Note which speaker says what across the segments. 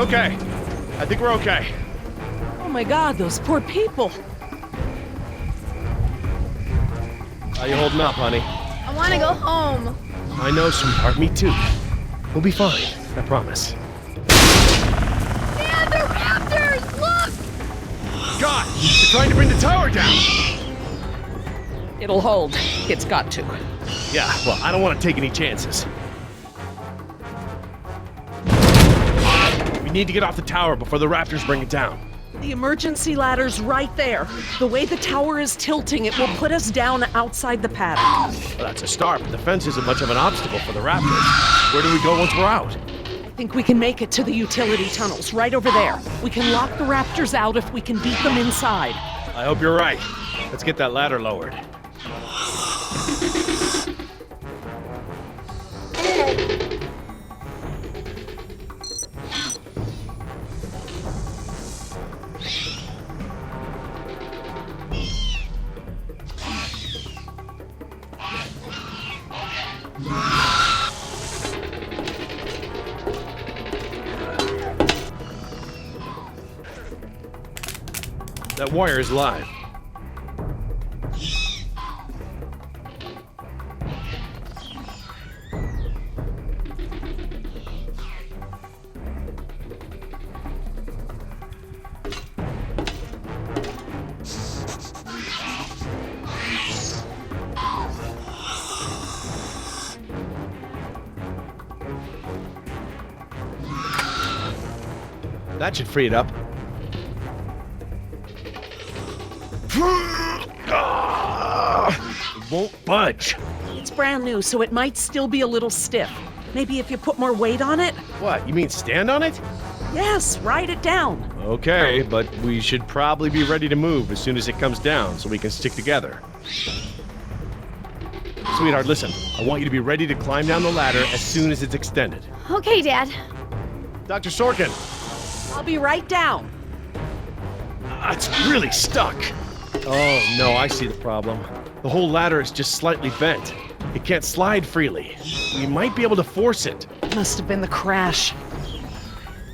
Speaker 1: Okay. I think we're okay.
Speaker 2: Oh my god, those poor people.
Speaker 1: How you holding up, honey?
Speaker 3: I want to go home.
Speaker 1: I know, sweetheart. Me too. We'll be fine. I promise.
Speaker 3: Dad, they're raptors! Look!
Speaker 1: God! They're trying to bring the tower down!
Speaker 2: It'll hold. It's got to.
Speaker 1: Yeah, well, I don't want to take any chances. We need to get off the tower before the raptors bring it down.
Speaker 2: The emergency ladder's right there. The way the tower is tilting, it will put us down outside the paddock.
Speaker 1: Well, that's a start, but the fence isn't much of an obstacle for the raptors. Where do we go once we're out?
Speaker 2: I think we can make it to the utility tunnels, right over there. We can lock the raptors out if we can beat them inside.
Speaker 1: I hope you're right. Let's get that ladder lowered. That wire is live. That should free it up. It won't budge.
Speaker 2: It's brand new, so it might still be a little stiff. Maybe if you put more weight on it?
Speaker 1: What, you mean stand on it?
Speaker 2: Yes, ride it down.
Speaker 1: Okay, but we should probably be ready to move as soon as it comes down so we can stick together. Sweetheart, listen. I want you to be ready to climb down the ladder as soon as it's extended.
Speaker 3: Okay, Dad.
Speaker 1: Dr. Sorkin!
Speaker 2: I'll be right down.
Speaker 1: It's really stuck. Oh, no, I see the problem. The whole ladder is just slightly bent. It can't slide freely. We might be able to force it.
Speaker 2: Must have been the crash.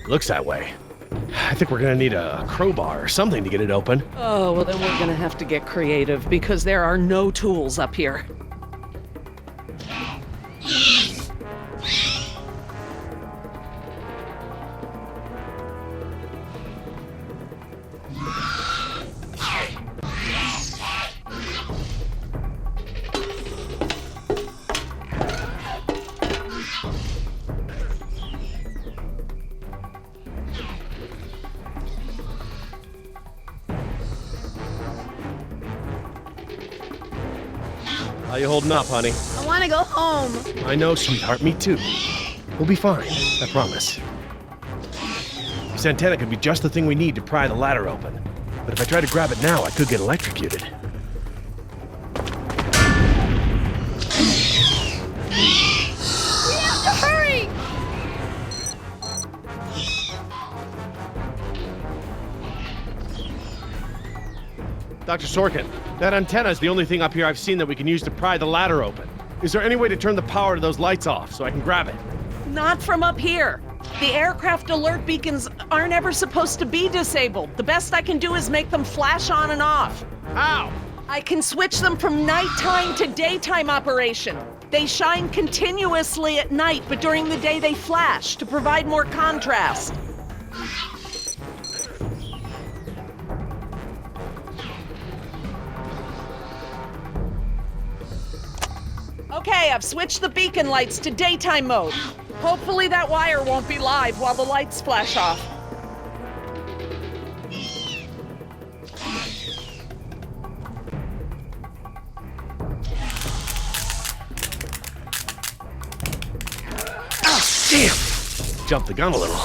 Speaker 1: Looks that way. I think we're gonna need a crowbar or something to get it open.
Speaker 2: Oh, well then we're gonna have to get creative because there are no tools up here.
Speaker 1: How you holding up, honey?
Speaker 3: I want to go home.
Speaker 1: I know, sweetheart. Me too. We'll be fine. I promise. This antenna could be just the thing we need to pry the ladder open. But if I try to grab it now, I could get electrocuted.
Speaker 3: We have to hurry!
Speaker 1: Dr. Sorkin, that antenna is the only thing up here I've seen that we can use to pry the ladder open. Is there any way to turn the power to those lights off so I can grab it?
Speaker 2: Not from up here. The aircraft alert beacons aren't ever supposed to be disabled. The best I can do is make them flash on and off.
Speaker 1: How?
Speaker 2: I can switch them from nighttime to daytime operation. They shine continuously at night, but during the day they flash to provide more contrast. Okay, I've switched the beacon lights to daytime mode. Hopefully that wire won't be live while the lights flash off.
Speaker 1: Oh, damn! Jumped the gun a little.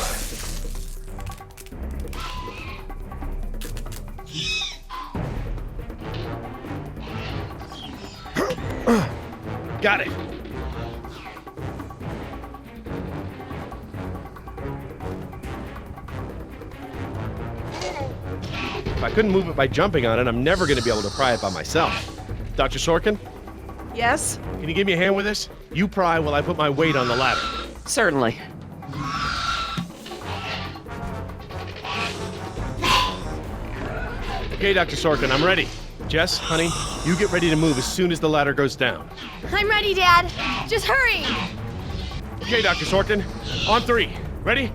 Speaker 1: Got it. If I couldn't move it by jumping on it, I'm never going to be able to pry it by myself. Dr. Sorkin,
Speaker 2: Yes?
Speaker 1: can you give me a hand with this? You pry while I put my weight on the ladder.
Speaker 2: Certainly.
Speaker 1: Okay, Dr. Sorkin, I'm ready. Jess, honey, you get ready to move as soon as the ladder goes down.
Speaker 3: I'm ready, Dad. Just hurry.
Speaker 1: Okay, Dr. Sorkin, on 3. Ready?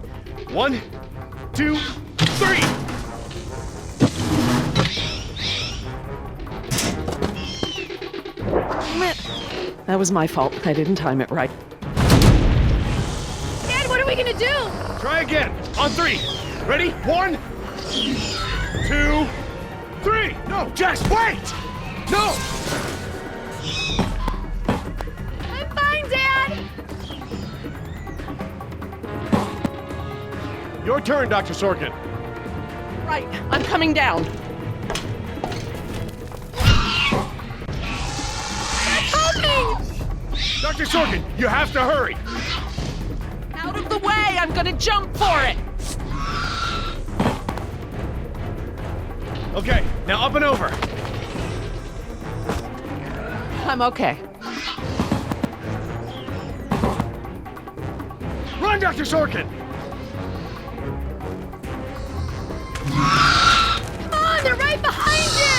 Speaker 1: 1, 2, 3!
Speaker 2: Damn it. That was my fault. I didn't time it right.
Speaker 3: Dad, what are we gonna do?
Speaker 1: Try again. On 3. Ready? 1, 2, 3! No, Jess, wait! No!
Speaker 3: I'm fine, Dad.
Speaker 1: Your turn, Dr. Sorkin.
Speaker 2: Right, I'm coming down.
Speaker 1: Dr. Sorkin, you have to hurry!
Speaker 2: Out of the way! I'm gonna jump for it!
Speaker 1: Okay, now up and over.
Speaker 2: I'm okay.
Speaker 1: Run, Dr. Sorkin!
Speaker 3: Come on, they're right behind you.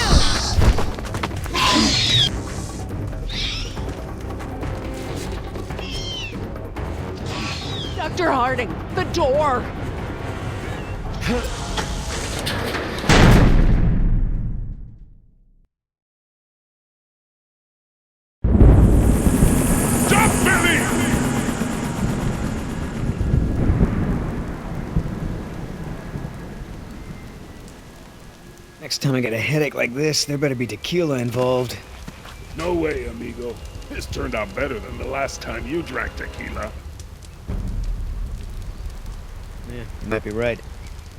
Speaker 2: Dr. Harding, the door!
Speaker 4: Stop, Billy!
Speaker 5: Next time I get a headache like this, there better be tequila involved.
Speaker 4: No way, amigo. This turned out better than the last time you drank tequila.
Speaker 5: Yeah, you might be right.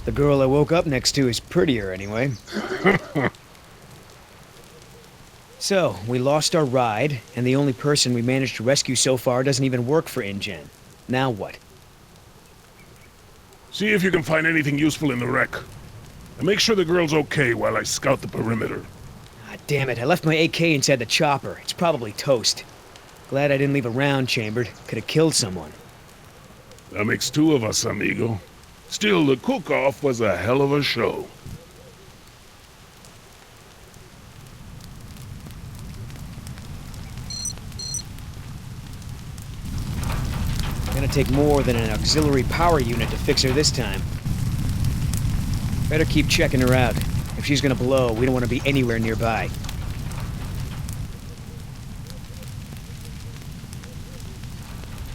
Speaker 5: The girl I woke up next to is prettier anyway. So, we lost our ride, and the only person we managed to rescue so far doesn't even work for InGen. Now what?
Speaker 4: See if you can find anything useful in the wreck. And make sure the girl's okay while I scout the perimeter.
Speaker 5: Ah, damn it, I left my AK inside the chopper. It's probably toast. Glad I didn't leave a round chambered. Could have killed someone.
Speaker 4: That makes 2 of us, amigo. Still, the cook-off was a hell of a show.
Speaker 5: Gonna take more than an auxiliary power unit to fix her this time. Better keep checking her out. If she's gonna blow, we don't want to be anywhere nearby.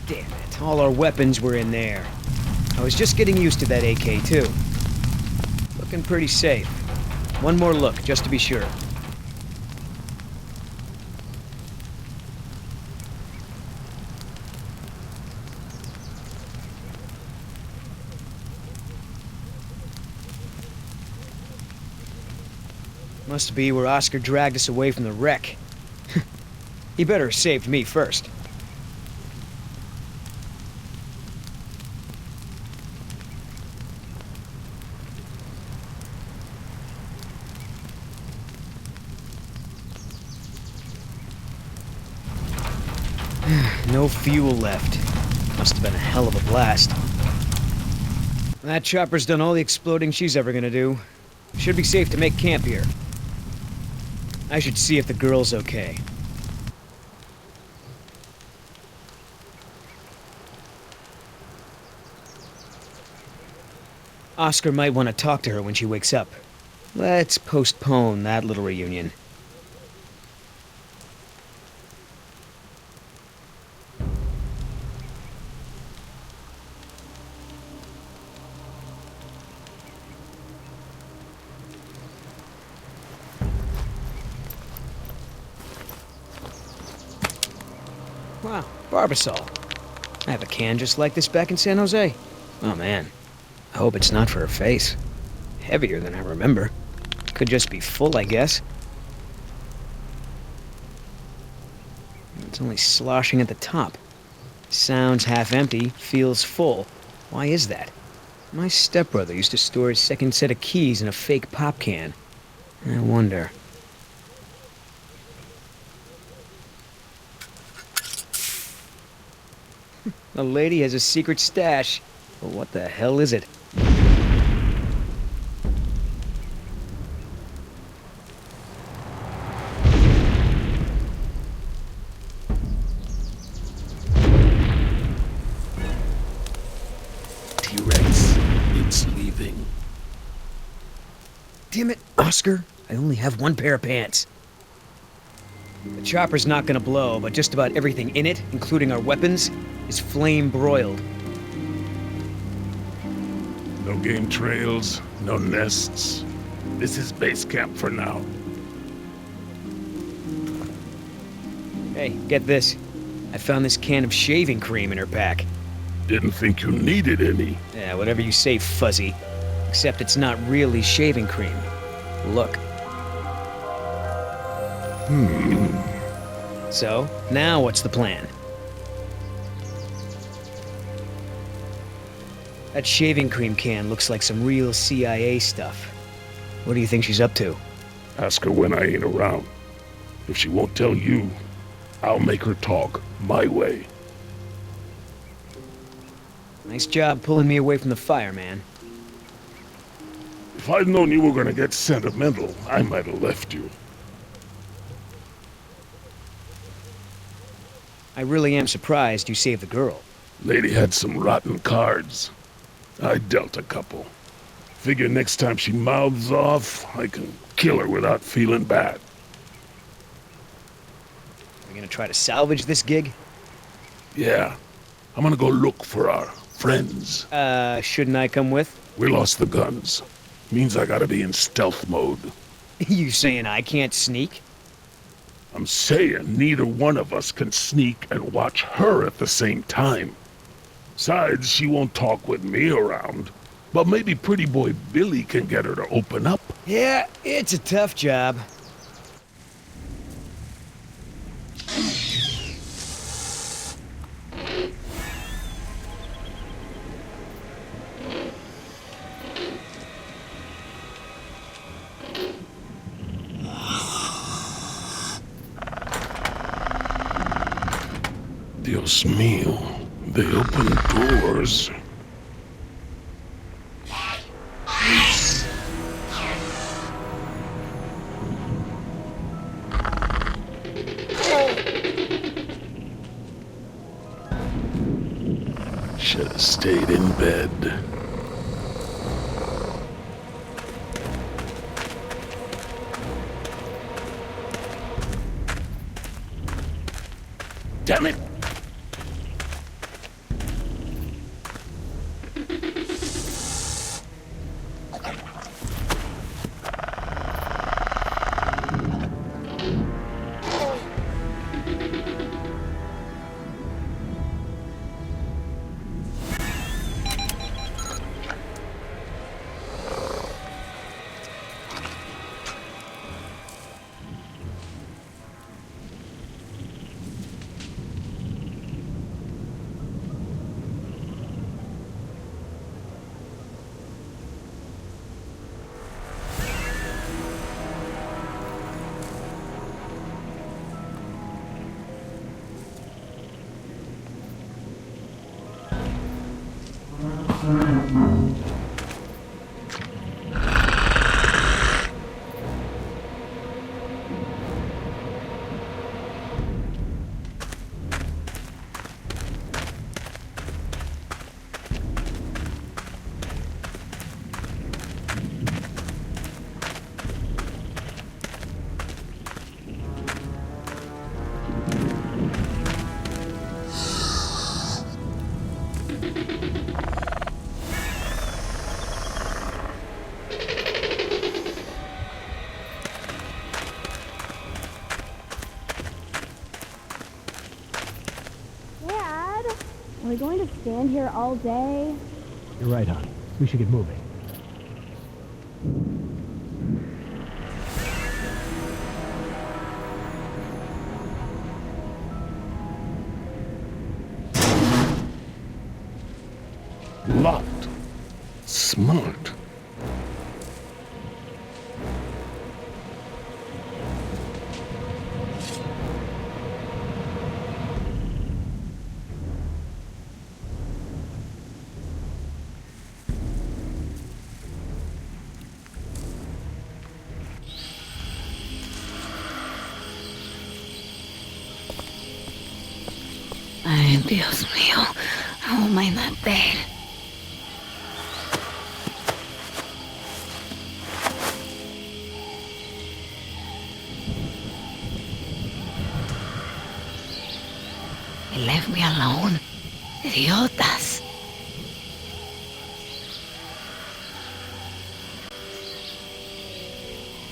Speaker 5: Damn it, all our weapons were in there. I was just getting used to that AK, too. Looking pretty safe. One more look, just to be sure. Must be where Oscar dragged us away from the wreck. He better have saved me first. No fuel left. Must have been a hell of a blast. That chopper's done all the exploding she's ever gonna do. Should be safe to make camp here. I should see if the girl's okay. Oscar might want to talk to her when she wakes up. Let's postpone that little reunion. Wow, Barbasol. I have a can just like this back in San Jose. Oh man, I hope it's not for her face. Heavier than I remember. Could just be full, I guess. It's only sloshing at the top. Sounds half empty, feels full. Why is that? My stepbrother used to store his second set of keys in a fake pop can. I wonder. The lady has a secret stash. But what the hell is it? Damn it, Oscar. I only have one pair of pants. The chopper's not gonna blow, but just about everything in it, including our weapons, is flame broiled.
Speaker 4: No game trails, no nests. This is base camp for now.
Speaker 5: Hey, get this. I found this can of shaving cream in her pack.
Speaker 4: Didn't think you needed any.
Speaker 5: Yeah, whatever you say, Fuzzy. Except it's not really shaving cream. Look. So, now what's the plan? That shaving cream can looks like some real CIA stuff. What do you think she's up to?
Speaker 4: Ask her when I ain't around. If she won't tell you, I'll make her talk my way.
Speaker 5: Nice job pulling me away from the fire, man.
Speaker 4: If I'd known you were gonna get sentimental, I might have left you.
Speaker 5: I really am surprised you saved the girl.
Speaker 4: Lady had some rotten cards. I dealt a couple. Figure next time she mouths off, I can kill her without feeling bad.
Speaker 5: Are we gonna try to salvage this gig?
Speaker 4: Yeah, I'm gonna go look for our friends.
Speaker 5: Shouldn't I come with?
Speaker 4: We lost the guns. Means I gotta be in stealth mode.
Speaker 5: You saying I can't sneak?
Speaker 4: I'm saying neither one of us can sneak and watch her at the same time. Besides, she won't talk with me around. But maybe pretty boy Billy can get her to open up.
Speaker 5: Yeah, it's a tough job.
Speaker 4: Dios mío, they open doors. Should have stayed in bed. Damn it!
Speaker 6: Are we going to stand here all day?
Speaker 7: You're right, hon. We should get moving.
Speaker 4: Locked. Smart.
Speaker 3: Ay, Dios mío. How am I not dead? Leave me alone. Idiotas.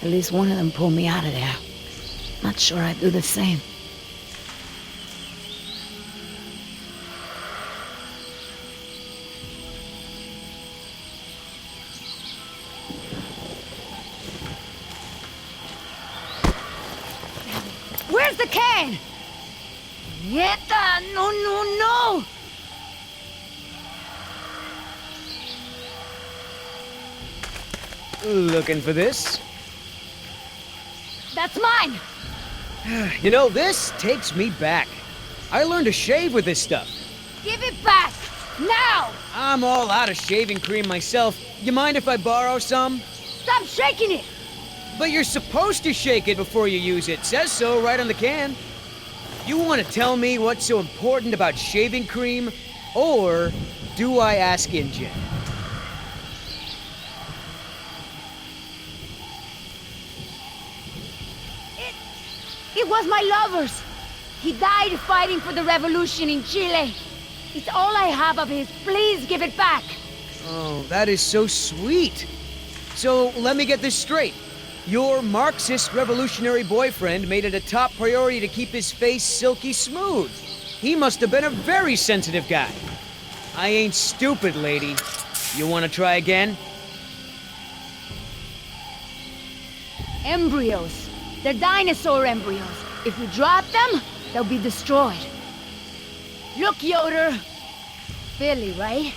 Speaker 3: At least one of them pulled me out of there. Not sure I'd do the same. Where's the can? Nieta! No, no, no!
Speaker 5: Looking for this?
Speaker 3: That's mine!
Speaker 5: You know, this takes me back. I learned to shave with this stuff.
Speaker 3: Give it back! Now!
Speaker 5: I'm all out of shaving cream myself. You mind if I borrow some?
Speaker 3: Stop shaking it!
Speaker 5: But you're supposed to shake it before you use it. Says so right on the can. You want to tell me what's so important about shaving cream? Or do I ask InGen?
Speaker 3: It was my lover's. He died fighting for the revolution in Chile. It's all I have of his. Please give it back.
Speaker 5: Oh, that is so sweet. So let me get this straight. Your Marxist revolutionary boyfriend made it a top priority to keep his face silky smooth. He must have been a very sensitive guy. I ain't stupid, lady. You want to try again?
Speaker 3: Embryos. They're dinosaur embryos. If we drop them, they'll be destroyed. Look, Yoder. Billy, right?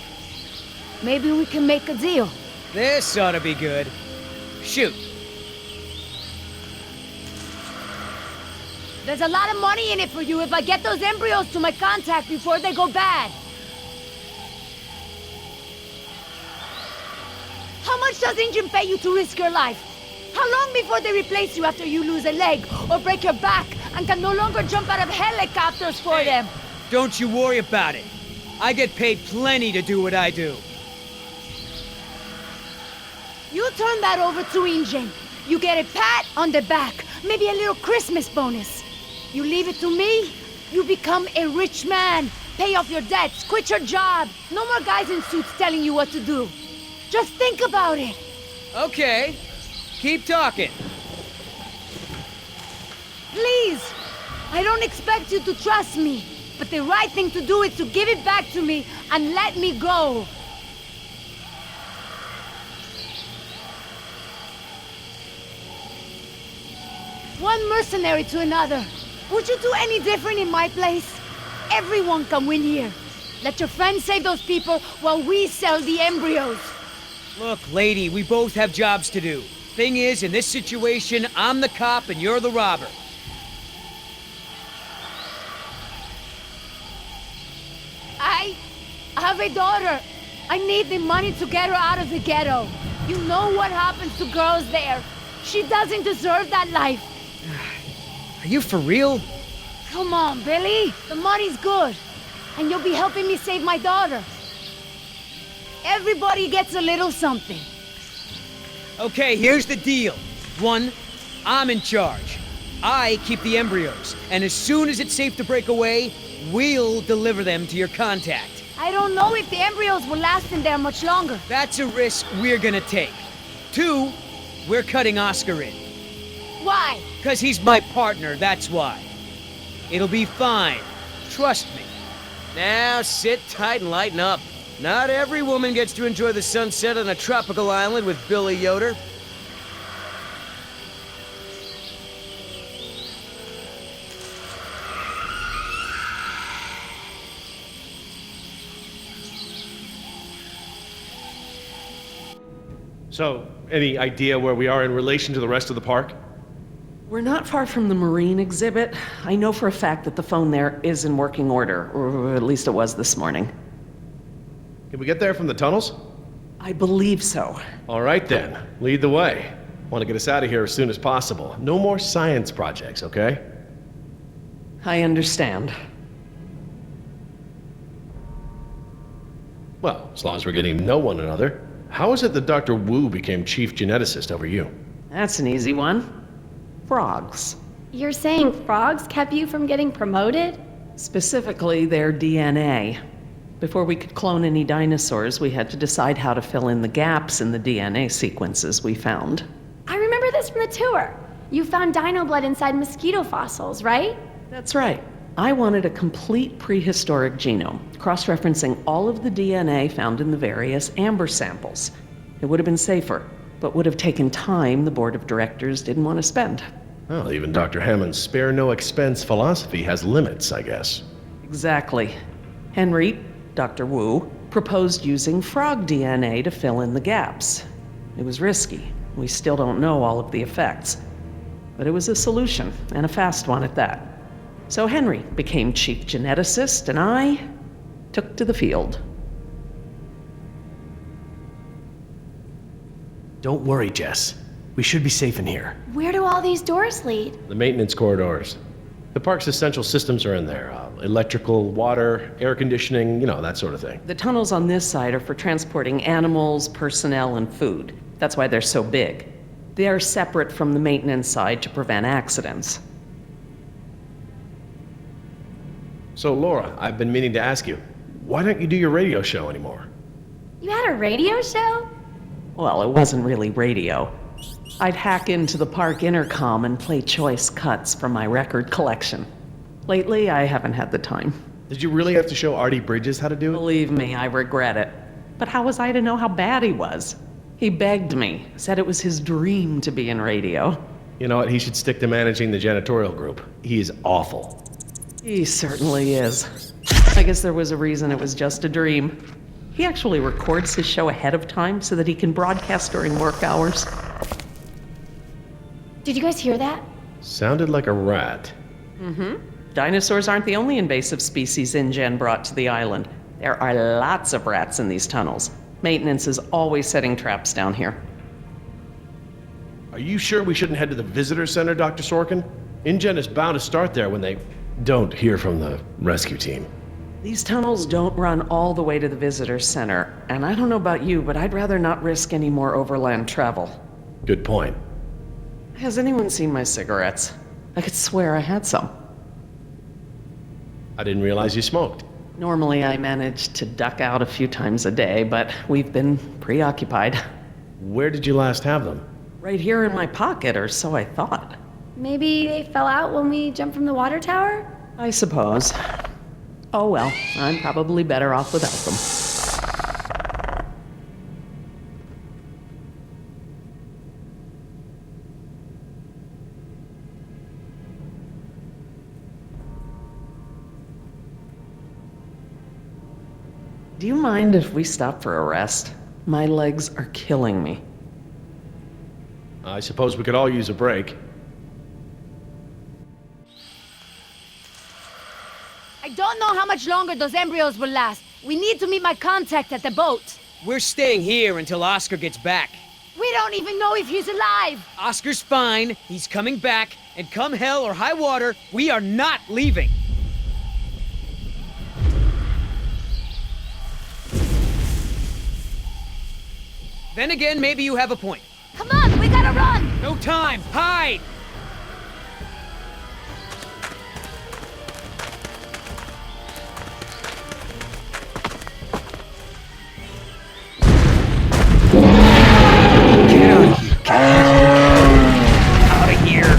Speaker 3: Maybe we can make a deal.
Speaker 5: This ought to be good. Shoot.
Speaker 3: There's a lot of money in it for you if I get those embryos to my contact before they go bad. How much does InGen pay you to risk your life? How long before they replace you after you lose a leg or break your back and can no longer jump out of helicopters for them?
Speaker 5: Don't you worry about it. I get paid plenty to do what I do.
Speaker 3: You turn that over to InGen. You get a pat on the back, maybe a little Christmas bonus. You leave it to me, you become a rich man. Pay off your debts, quit your job. No more guys in suits telling you what to do. Just think about it.
Speaker 5: Okay. Keep talking.
Speaker 3: Please. I don't expect you to trust me, but the right thing to do is to give it back to me and let me go. One mercenary to another. Would you do any different in my place? Everyone can win here. Let your friends save those people while we sell the embryos.
Speaker 5: Look, lady, we both have jobs to do. Thing is, in this situation, I'm the cop and you're the robber.
Speaker 3: I have a daughter. I need the money to get her out of the ghetto. You know what happens to girls there. She doesn't deserve that life.
Speaker 5: Are you for real?
Speaker 3: Come on, Billy. The money's good. And you'll be helping me save my daughter. Everybody gets a little something.
Speaker 5: Okay, here's the deal. 1, I'm in charge. I keep the embryos, and as soon as it's safe to break away, we'll deliver them to your contact.
Speaker 3: I don't know if the embryos will last in there much longer.
Speaker 5: That's a risk we're gonna take. 2, we're cutting Oscar in.
Speaker 3: Why?
Speaker 5: 'Cause he's my partner, that's why. It'll be fine. Trust me. Now sit tight and lighten up. Not every woman gets to enjoy the sunset on a tropical island with Billy Yoder.
Speaker 1: So, any idea where we are in relation to the rest of the park?
Speaker 2: We're not far from the marine exhibit. I know for a fact that the phone there is in working order, or at least it was this morning.
Speaker 1: Can we get there from the tunnels?
Speaker 2: I believe so.
Speaker 1: All right then, lead the way. Want to get us out of here as soon as possible. No more science projects, okay?
Speaker 2: I understand.
Speaker 1: Well, as long as we're getting to know one another. How is it that Dr. Wu became chief geneticist over you?
Speaker 2: That's an easy one. Frogs.
Speaker 6: You're saying frogs kept you from getting promoted?
Speaker 2: Specifically, their DNA. Before we could clone any dinosaurs, we had to decide how to fill in the gaps in the DNA sequences we found.
Speaker 6: I remember this from the tour. You found dino blood inside mosquito fossils, right?
Speaker 2: That's right. I wanted a complete prehistoric genome, cross-referencing all of the DNA found in the various amber samples. It would have been safer, but would have taken time the board of directors didn't want to spend.
Speaker 1: Well, even Dr. Hammond's spare no expense philosophy has limits, I guess.
Speaker 2: Exactly. Henry, Dr. Wu, proposed using frog DNA to fill in the gaps. It was risky. We still don't know all of the effects. But it was a solution, and a fast one at that. So Henry became chief geneticist, and I took to the field.
Speaker 8: Don't worry, Jess. We should be safe in here.
Speaker 6: Where do all these doors lead?
Speaker 1: The maintenance corridors. The park's essential systems are in there. Electrical, water, air conditioning, that sort of thing.
Speaker 2: The tunnels on this side are for transporting animals, personnel, and food. That's why they're so big. They are separate from the maintenance side to prevent accidents.
Speaker 1: So, Laura, I've been meaning to ask you, why don't you do your radio show anymore?
Speaker 6: You had a radio show?
Speaker 2: Well, it wasn't really radio. I'd hack into the park intercom and play choice cuts from my record collection. Lately, I haven't had the time.
Speaker 1: Did you really have to show Artie Bridges how to do it?
Speaker 2: Believe me, I regret it. But how was I to know how bad he was? He begged me, said it was his dream to be in radio.
Speaker 1: You know what? He should stick to managing the janitorial group. He is awful.
Speaker 2: He certainly is. I guess there was a reason it was just a dream. He actually records his show ahead of time so that he can broadcast during work hours.
Speaker 6: Did you guys hear that?
Speaker 1: Sounded like a rat.
Speaker 2: Dinosaurs aren't the only invasive species InGen brought to the island. There are lots of rats in these tunnels. Maintenance is always setting traps down here.
Speaker 1: Are you sure we shouldn't head to the visitor center, Dr. Sorkin? InGen is bound to start there when they don't hear from the rescue team.
Speaker 2: These tunnels don't run all the way to the visitor center, and I don't know about you, but I'd rather not risk any more overland travel.
Speaker 1: Good point.
Speaker 2: Has anyone seen my cigarettes? I could swear I had some.
Speaker 1: I didn't realize you smoked.
Speaker 2: Normally I manage to duck out a few times a day, but we've been preoccupied.
Speaker 1: Where did you last have them?
Speaker 2: Right here in my pocket, or so I thought.
Speaker 6: Maybe they fell out when we jumped from the water tower?
Speaker 2: I suppose. Oh well, I'm probably better off without them. Do you mind if we stop for a rest? My legs are killing me.
Speaker 1: I suppose we could all use a break.
Speaker 3: I don't know how much longer those embryos will last. We need to meet my contact at the boat.
Speaker 5: We're staying here until Oscar gets back.
Speaker 3: We don't even know if he's alive.
Speaker 5: Oscar's fine, he's coming back, and come hell or high water, we are not leaving. Then again, maybe you have a point.
Speaker 3: Come on, we gotta run!
Speaker 5: No time, hide! Get out of here,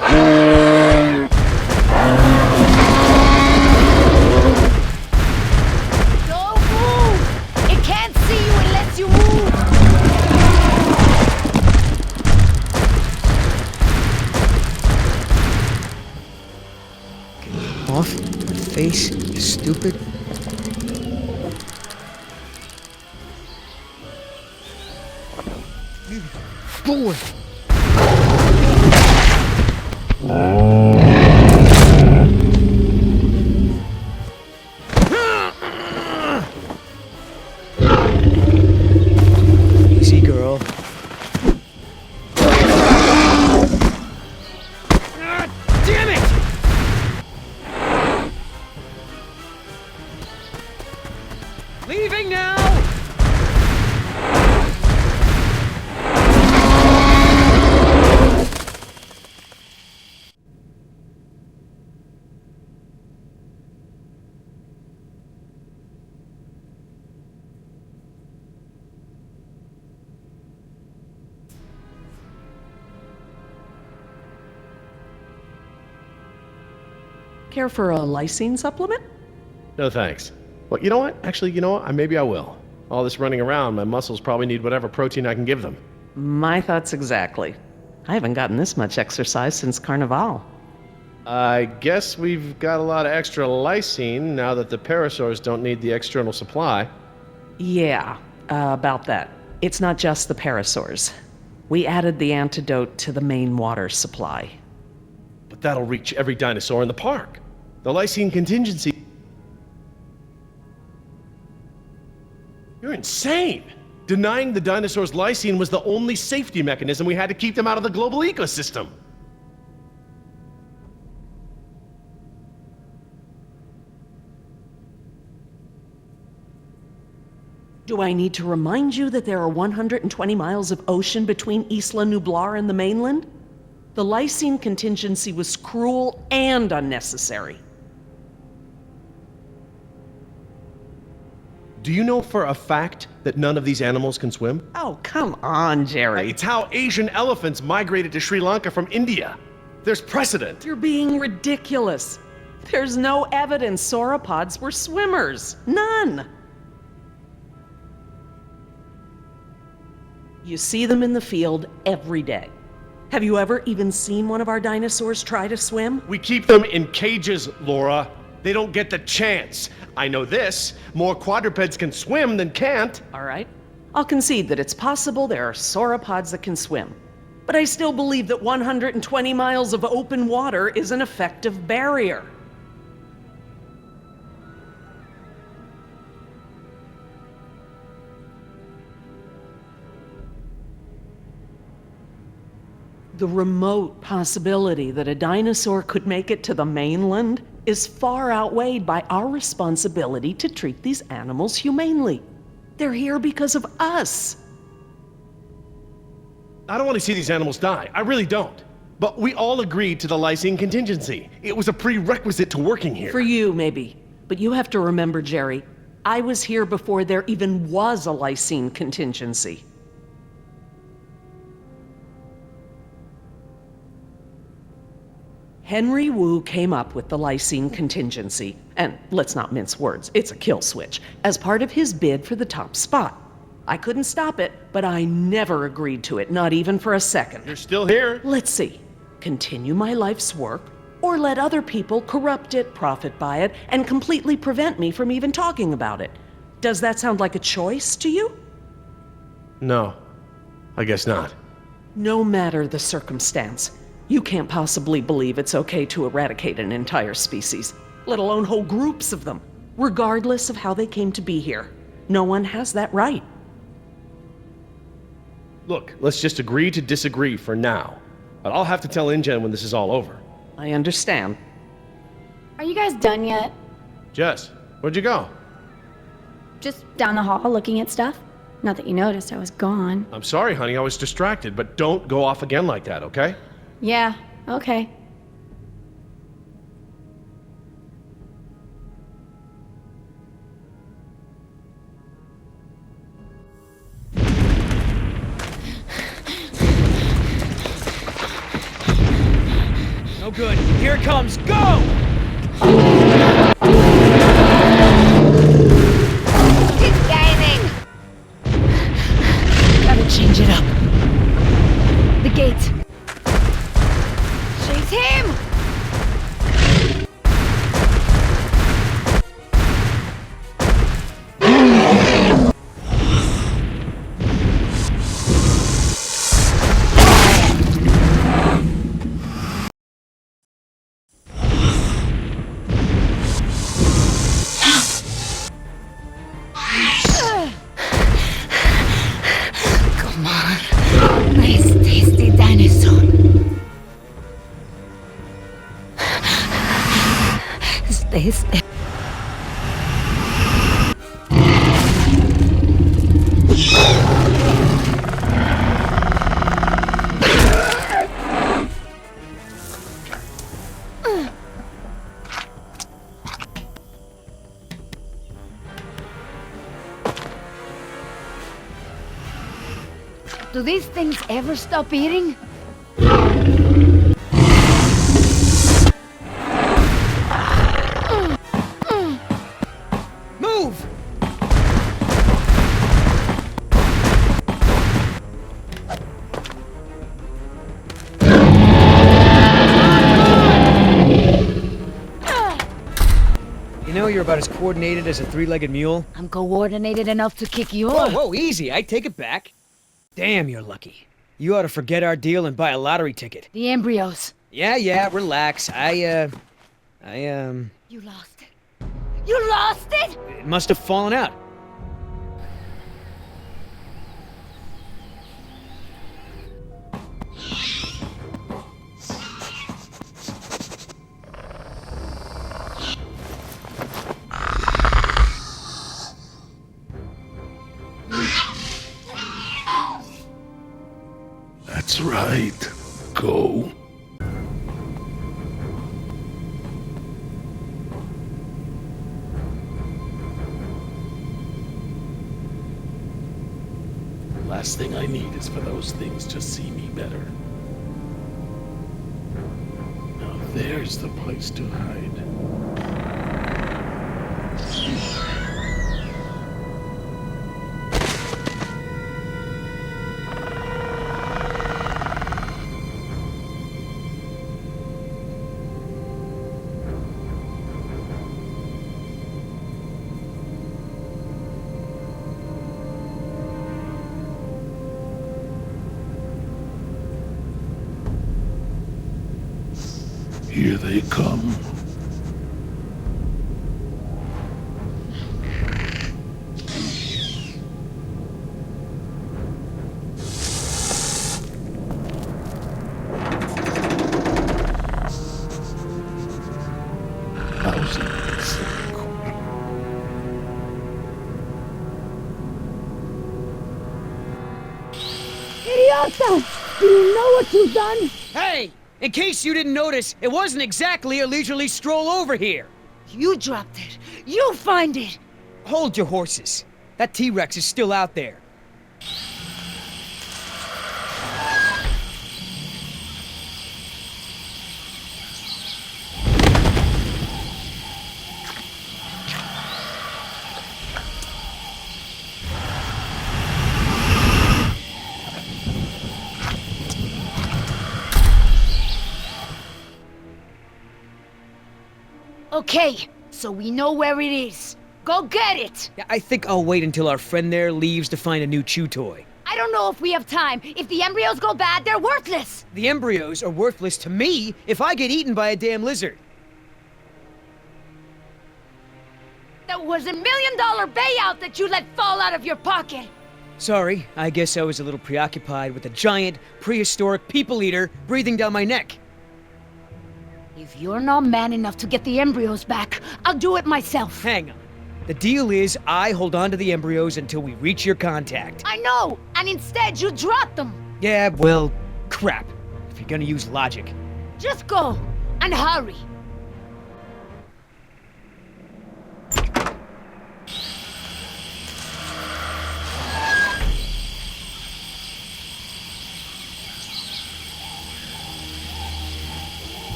Speaker 5: out of here!
Speaker 3: Don't move! It can't see you unless you move!
Speaker 5: Off my face, you stupid. Boy! Easy, girl. Damn it! Leaving now!
Speaker 2: care for a lysine supplement?
Speaker 1: No thanks. Well, you know what? Actually, you know what? Maybe I will. All this running around, my muscles probably need whatever protein I can give them.
Speaker 2: My thoughts exactly. I haven't gotten this much exercise since Carnival.
Speaker 1: I guess we've got a lot of extra lysine now that the parasaurs don't need the external supply.
Speaker 2: Yeah, about that. It's not just the parasaurs. We added the antidote to the main water supply.
Speaker 1: But that'll reach every dinosaur in the park. The lysine contingency... You're insane! Denying the dinosaurs lysine was the only safety mechanism we had to keep them out of the global ecosystem.
Speaker 2: Do I need to remind you that there are 120 miles of ocean between Isla Nublar and the mainland? The lysine contingency was cruel and unnecessary.
Speaker 1: Do you know for a fact that none of these animals can swim?
Speaker 2: Oh, come on, Jerry.
Speaker 1: It's how Asian elephants migrated to Sri Lanka from India. There's precedent.
Speaker 2: You're being ridiculous. There's no evidence sauropods were swimmers. None. You see them in the field every day. Have you ever even seen one of our dinosaurs try to swim?
Speaker 1: We keep them in cages, Laura. They don't get the chance. I know this. More quadrupeds can swim than can't.
Speaker 2: All right. I'll concede that it's possible there are sauropods that can swim. But I still believe that 120 miles of open water is an effective barrier. The remote possibility that a dinosaur could make it to the mainland is far outweighed by our responsibility to treat these animals humanely. They're here because of us.
Speaker 1: I don't want to see these animals die. I really don't. But we all agreed to the lysine contingency. It was a prerequisite to working here.
Speaker 2: For you, maybe. But you have to remember, Jerry, I was here before there even was a lysine contingency. Henry Wu came up with the lysine contingency, and let's not mince words, it's a kill switch, as part of his bid for the top spot. I couldn't stop it, but I never agreed to it, not even for a second.
Speaker 1: You're still here.
Speaker 2: Let's see, continue my life's work, or let other people corrupt it, profit by it, and completely prevent me from even talking about it. Does that sound like a choice to you?
Speaker 1: No, I guess not.
Speaker 2: No matter the circumstance, you can't possibly believe it's okay to eradicate an entire species, let alone whole groups of them, regardless of how they came to be here. No one has that right.
Speaker 1: Look, let's just agree to disagree for now. But I'll have to tell InGen when this is all over.
Speaker 2: I understand.
Speaker 6: Are you guys done yet?
Speaker 1: Jess, where'd you go?
Speaker 6: Just down the hall looking at stuff? Not that you noticed I was gone.
Speaker 1: I'm sorry, honey, I was distracted, but don't go off again like that, okay?
Speaker 6: Yeah, okay.
Speaker 5: No good. Here it comes. Go!
Speaker 3: It's gaining! Gotta change it up. The gate. Chase him! Come on. Nice, tasty dinosaur. Stay still. Do these things ever stop eating?
Speaker 5: know you're about as coordinated as a three-legged mule.
Speaker 3: I'm coordinated enough to kick you
Speaker 5: Whoa,
Speaker 3: off.
Speaker 5: whoa, easy. I take it back. Damn, you're lucky. You ought to forget our deal and buy a lottery ticket.
Speaker 3: The embryos.
Speaker 5: Yeah, relax.
Speaker 3: You lost it. You lost it?
Speaker 5: It must have fallen out.
Speaker 4: That's right. Go. Last thing I need is for those things to see me better. Now there's the place to hide. Here they come.
Speaker 3: Idiota! Do you know what you've done?
Speaker 5: Hey! In case you didn't notice, it wasn't exactly a leisurely stroll over here.
Speaker 3: You dropped it. You find it.
Speaker 5: Hold your horses. That T-Rex is still out there.
Speaker 3: Okay, so we know where it is. Go get it!
Speaker 5: Yeah, I think I'll wait until our friend there leaves to find a new chew toy.
Speaker 3: I don't know if we have time. If the embryos go bad, they're worthless!
Speaker 5: The embryos are worthless to me if I get eaten by a damn lizard.
Speaker 3: That was $1 million payout that you let fall out of your pocket!
Speaker 5: Sorry, I guess I was a little preoccupied with a giant, prehistoric people eater breathing down my neck.
Speaker 3: If you're not man enough to get the embryos back, I'll do it myself.
Speaker 5: Hang on. The deal is I hold on to the embryos until we reach your contact.
Speaker 3: I know, and instead you dropped them.
Speaker 5: Yeah, well, crap. If you're gonna use logic.
Speaker 3: Just go, and hurry.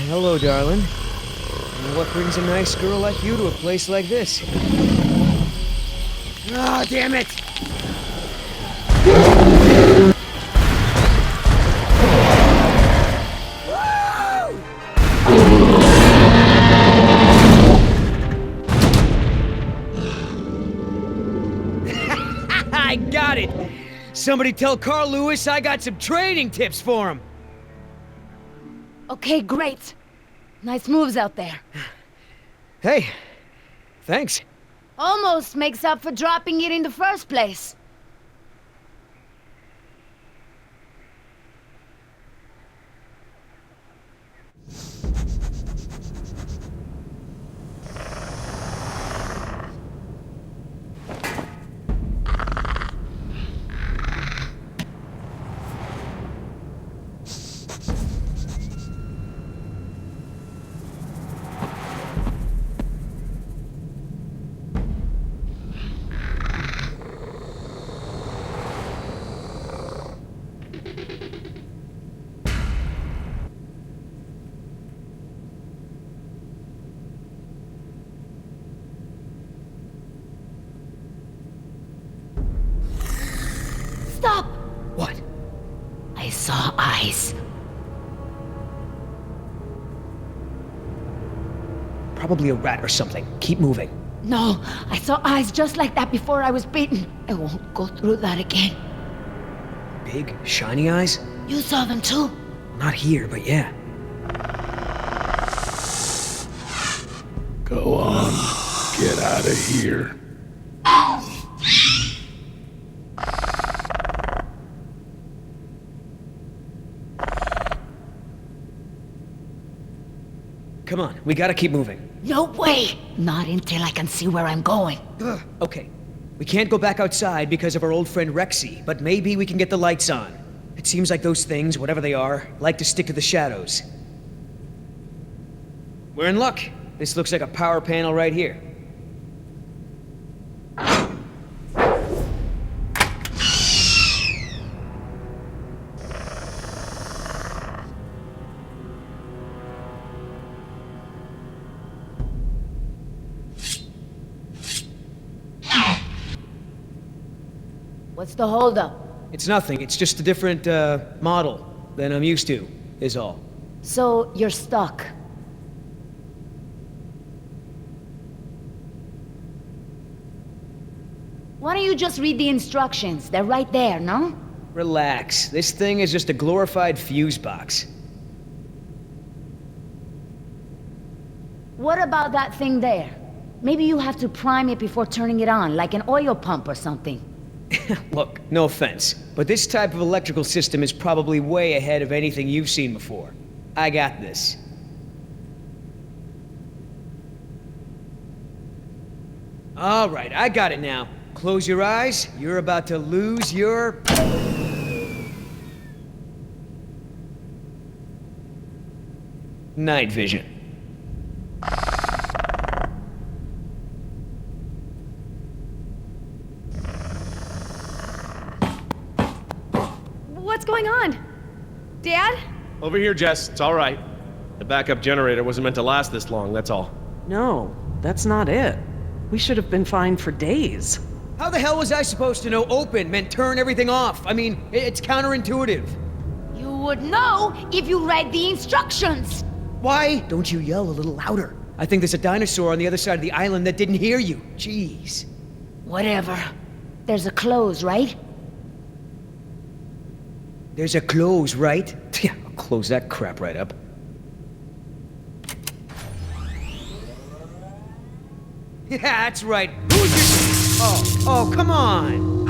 Speaker 5: Hello, darling. What brings a nice girl like you to a place like this? Ah, damn it! I got it! Somebody tell Carl Lewis I got some training tips for him!
Speaker 3: Okay, great. Nice moves out there.
Speaker 5: Hey, thanks.
Speaker 3: Almost makes up for dropping it in the first place. Stop!
Speaker 5: What?
Speaker 3: I saw eyes.
Speaker 5: Probably a rat or something. Keep moving.
Speaker 3: No, I saw eyes just like that before I was bitten. I won't go through that again.
Speaker 5: Big, shiny eyes?
Speaker 3: You saw them too?
Speaker 5: Not here, but yeah.
Speaker 4: Go on. Get out of here.
Speaker 5: Come on, we gotta keep moving.
Speaker 3: No way! Not until I can see where I'm going.
Speaker 5: Okay, we can't go back outside because of our old friend Rexy, but maybe we can get the lights on. It seems like those things, whatever they are, like to stick to the shadows. We're in luck. This looks like a power panel right here.
Speaker 3: What's the holdup?
Speaker 5: It's nothing, it's just a different, model than I'm used to, is all.
Speaker 3: So, you're stuck. Why don't you just read the instructions? They're right there, no?
Speaker 5: Relax, this thing is just a glorified fuse box.
Speaker 3: What about that thing there? Maybe you have to prime it before turning it on, like an oil pump or something.
Speaker 5: Look, no offense, but this type of electrical system is probably way ahead of anything you've seen before. I got this. All right, I got it now. Close your eyes. You're about to lose your... night vision.
Speaker 6: What's going on? Dad?
Speaker 1: Over here, Jess. It's all right. The backup generator wasn't meant to last this long, that's all.
Speaker 2: No, that's not it. We should have been fine for days.
Speaker 5: How the hell was I supposed to know open meant turn everything off? I mean, it's counterintuitive.
Speaker 3: You would know if you read the instructions!
Speaker 5: Why don't you yell a little louder? I think there's a dinosaur on the other side of the island that didn't hear you. Jeez.
Speaker 3: Whatever. There's a close, right?
Speaker 5: There's a close, right? Yeah, I'll close that crap right up. Yeah, that's right. Who's this? Oh, come on.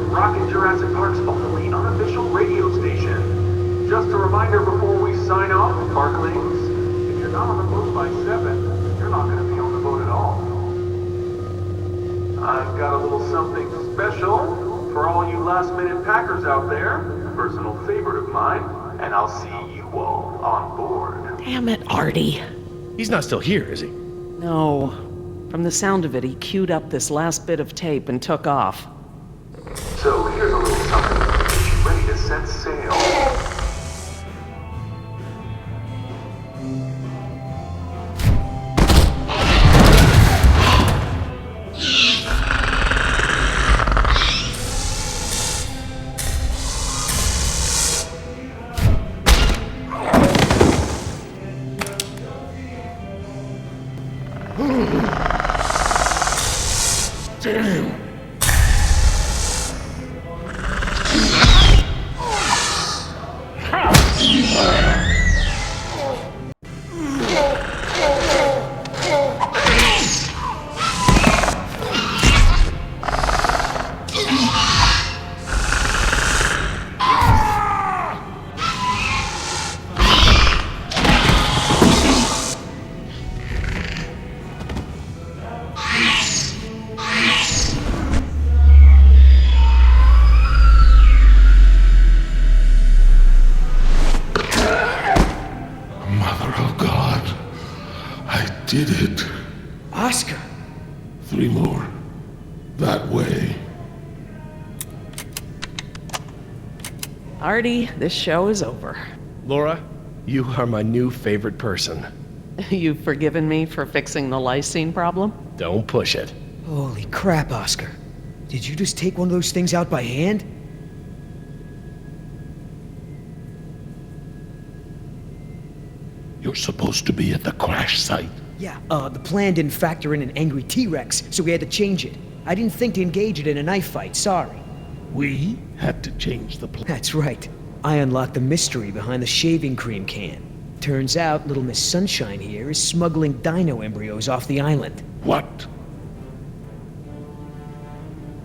Speaker 9: Rocket Jurassic Park's only unofficial radio station. Just a reminder before we sign off, Parklings, if you're not on the boat by 7, you're not going to be on the boat at all. I've got a little something special for all you last-minute packers out there, a personal favorite of mine, and I'll see you all on board.
Speaker 2: Damn it, Artie.
Speaker 1: He's not still here, is he?
Speaker 2: No. From the sound of it, he queued up this last bit of tape and took off.
Speaker 9: So here's a little something to get you ready to set sail.
Speaker 4: Damn! Did it.
Speaker 5: Oscar.
Speaker 4: 3 more. That way.
Speaker 2: Artie, this show is over.
Speaker 1: Laura, you are my new favorite person.
Speaker 2: You've forgiven me for fixing the lysine problem?
Speaker 8: Don't push it.
Speaker 5: Holy crap, Oscar. Did you just take one of those things out by hand?
Speaker 4: You're supposed to be at the crash site.
Speaker 5: Yeah, the plan didn't factor in an angry T-Rex, so we had to change it. I didn't think to engage it in a knife fight, sorry.
Speaker 4: We had to change the plan.
Speaker 5: That's right. I unlocked the mystery behind the shaving cream can. Turns out Little Miss Sunshine here is smuggling dino embryos off the island.
Speaker 4: What?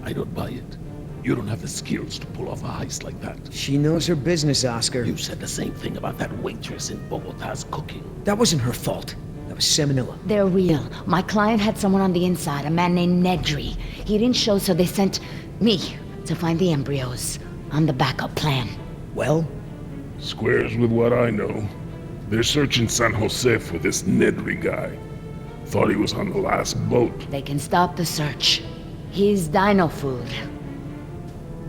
Speaker 4: I don't buy it. You don't have the skills to pull off a heist like that.
Speaker 5: She knows her business, Oscar.
Speaker 4: You said the same thing about that waitress in Bogota's cooking.
Speaker 5: That wasn't her fault. That was Seminilla.
Speaker 3: They're real. My client had someone on the inside, a man named Nedry. He didn't show, so they sent me to find the embryos. I'm the backup plan.
Speaker 5: Well?
Speaker 4: Squares with what I know. They're searching San Jose for this Nedry guy. Thought he was on the last boat.
Speaker 3: They can stop the search. He's dino food.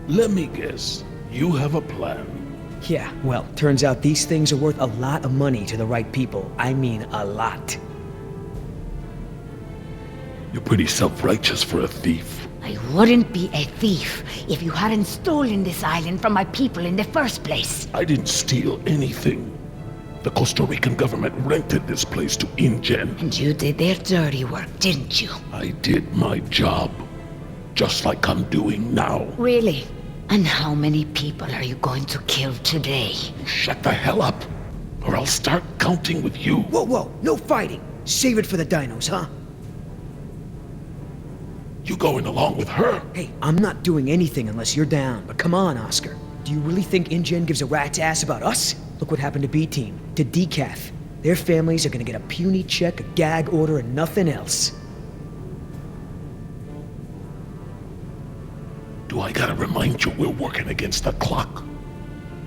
Speaker 4: Let me guess. You have a plan.
Speaker 5: Yeah, well, turns out these things are worth a lot of money to the right people. I mean, a lot.
Speaker 4: You're pretty self-righteous for a thief.
Speaker 3: I wouldn't be a thief if you hadn't stolen this island from my people in the first place.
Speaker 4: I didn't steal anything. The Costa Rican government rented this place to InGen.
Speaker 3: And you did their dirty work, didn't you?
Speaker 4: I did my job. Just like I'm doing now.
Speaker 3: Really? And how many people are you going to kill today?
Speaker 4: Shut the hell up, or I'll start counting with you.
Speaker 5: Whoa, whoa, no fighting. Save it for the dinos, huh?
Speaker 4: You going along with her?
Speaker 5: Hey, I'm not doing anything unless you're down, but come on, Oscar. Do you really think InGen gives a rat's ass about us? Look what happened to B-Team, to Decaf. Their families are gonna get a puny check, a gag order, and nothing else.
Speaker 4: Do I gotta remind you we're working against the clock?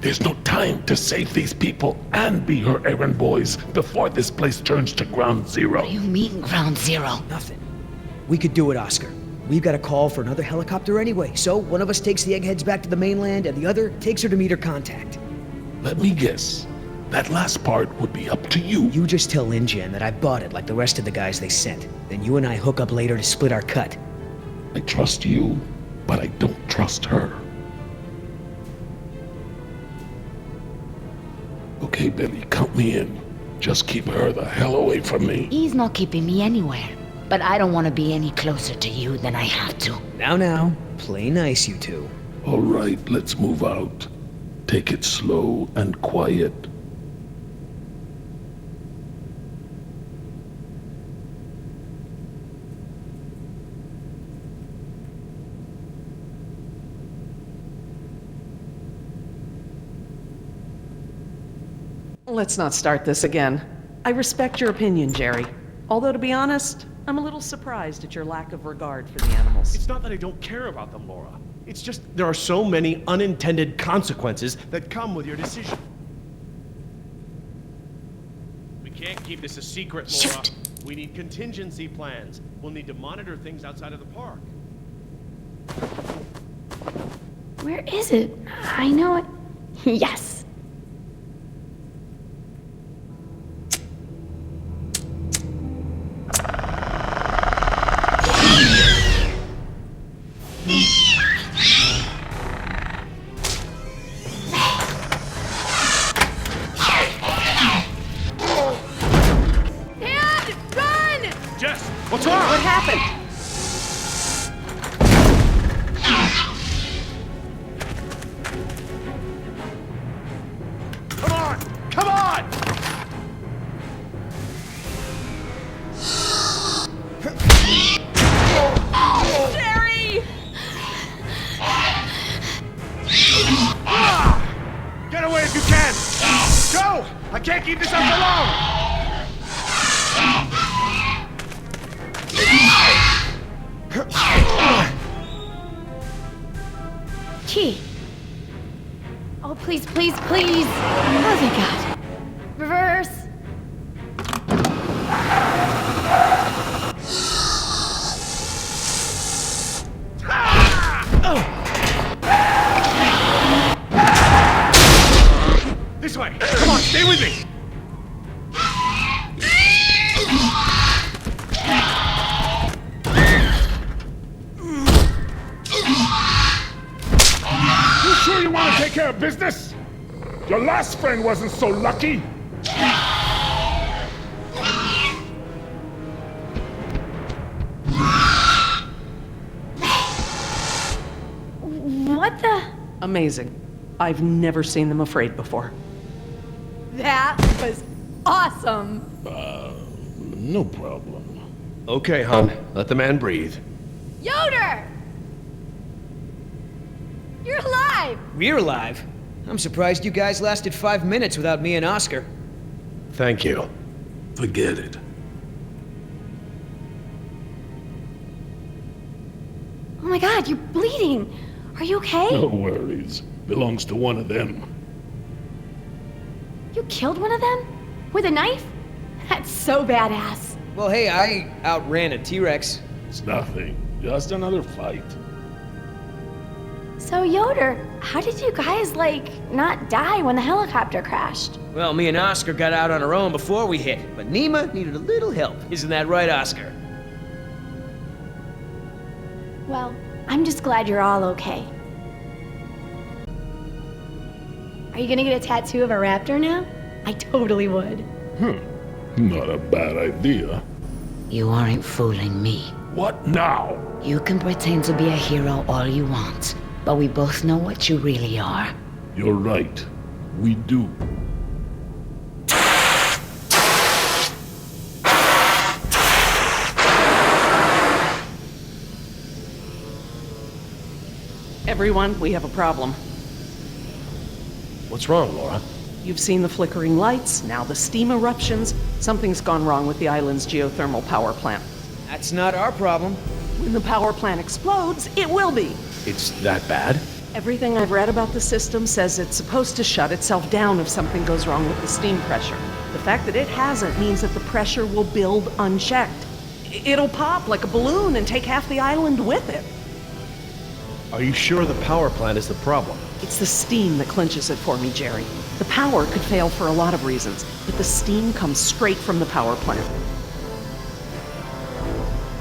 Speaker 4: There's no time to save these people and be her errand boys before this place turns to ground zero.
Speaker 3: What do you mean, ground zero?
Speaker 5: Nothing. We could do it, Oscar. We've got a call for another helicopter anyway, so one of us takes the eggheads back to the mainland and the other takes her to meet her contact.
Speaker 4: Let me guess. That last part would be up to you.
Speaker 5: You just tell InGen that I bought it like the rest of the guys they sent. Then you and I hook up later to split our cut.
Speaker 4: I trust you, but I don't trust her. Okay, Billy, count me in. Just keep her the hell away from me.
Speaker 3: He's not keeping me anywhere. But I don't want to be any closer to you than I have to.
Speaker 5: Now, play nice, you two.
Speaker 4: All right, let's move out. Take it slow and quiet.
Speaker 2: Let's not start this again. I respect your opinion, Jerry. Although, to be honest, I'm a little surprised at your lack of regard for the animals.
Speaker 1: It's not that I don't care about them, Laura. It's just there are so many unintended consequences that come with your decision. We can't keep this a secret, Laura.
Speaker 3: Shoot.
Speaker 1: We need contingency plans. We'll need to monitor things outside of the park.
Speaker 6: Where is it? I know it. Yes.
Speaker 1: What's wrong?
Speaker 2: What happened?
Speaker 1: Come on! Come on!
Speaker 2: Jerry!
Speaker 1: Get away if you can! Go! I can't keep this up for long!
Speaker 6: Key. Oh, please, please, please. Oh, thank God. Reverse.
Speaker 1: This way! Come on, stay with me!
Speaker 4: Your last friend wasn't so lucky!
Speaker 6: What the?
Speaker 2: Amazing. I've never seen them afraid before.
Speaker 3: That was awesome.
Speaker 4: No problem.
Speaker 1: Okay, hon. Let the man breathe.
Speaker 3: Yoder! You're alive!
Speaker 5: We're alive. I'm surprised you guys lasted 5 minutes without me and Oscar.
Speaker 1: Thank you.
Speaker 4: Forget it.
Speaker 6: Oh my god, you're bleeding. Are you okay?
Speaker 4: No worries. Belongs to one of them.
Speaker 6: You killed one of them? With a knife?
Speaker 3: That's so badass.
Speaker 5: Well, hey, I outran a T-Rex.
Speaker 4: It's nothing. Just another fight.
Speaker 6: So, Yoder, how did you guys, not die when the helicopter crashed?
Speaker 5: Well, me and Oscar got out on our own before we hit, but Nima needed a little help. Isn't that right, Oscar?
Speaker 6: Well, I'm just glad you're all okay. Are you gonna get a tattoo of a raptor now? I totally would.
Speaker 4: Not a bad idea.
Speaker 10: You aren't fooling me.
Speaker 4: What now?
Speaker 10: You can pretend to be a hero all you want, but we both know what you really are.
Speaker 4: You're right. We do.
Speaker 2: Everyone, we have a problem.
Speaker 1: What's wrong, Laura?
Speaker 2: You've seen the flickering lights, now the steam eruptions. Something's gone wrong with the island's geothermal power plant.
Speaker 5: That's not our problem.
Speaker 2: When the power plant explodes, it will be.
Speaker 1: It's that bad?
Speaker 2: Everything I've read about the system says it's supposed to shut itself down if something goes wrong with the steam pressure. The fact that it hasn't means that the pressure will build unchecked. It'll pop like a balloon and take half the island with it.
Speaker 1: Are you sure the power plant is the problem?
Speaker 2: It's the steam that clinches it for me, Jerry. The power could fail for a lot of reasons, but the steam comes straight from the power plant.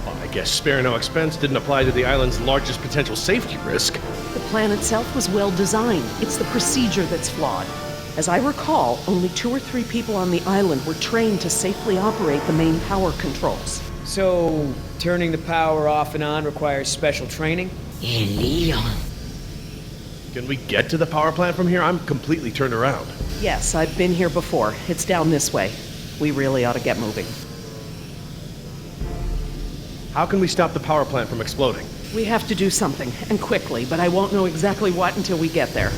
Speaker 1: Well, I guess spare no expense didn't apply to the island's largest potential safety risk.
Speaker 2: The plan itself was well designed. It's the procedure that's flawed. As I recall, only 2 or 3 people on the island were trained to safely operate the main power controls.
Speaker 5: So, turning the power off and on requires special training?
Speaker 10: Leon.
Speaker 1: Can we get to the power plant from here? I'm completely turned around.
Speaker 2: Yes, I've been here before. It's down this way. We really ought to get moving.
Speaker 1: How can we stop the power plant from exploding?
Speaker 2: We have to do something, and quickly, but I won't know exactly what until we get there.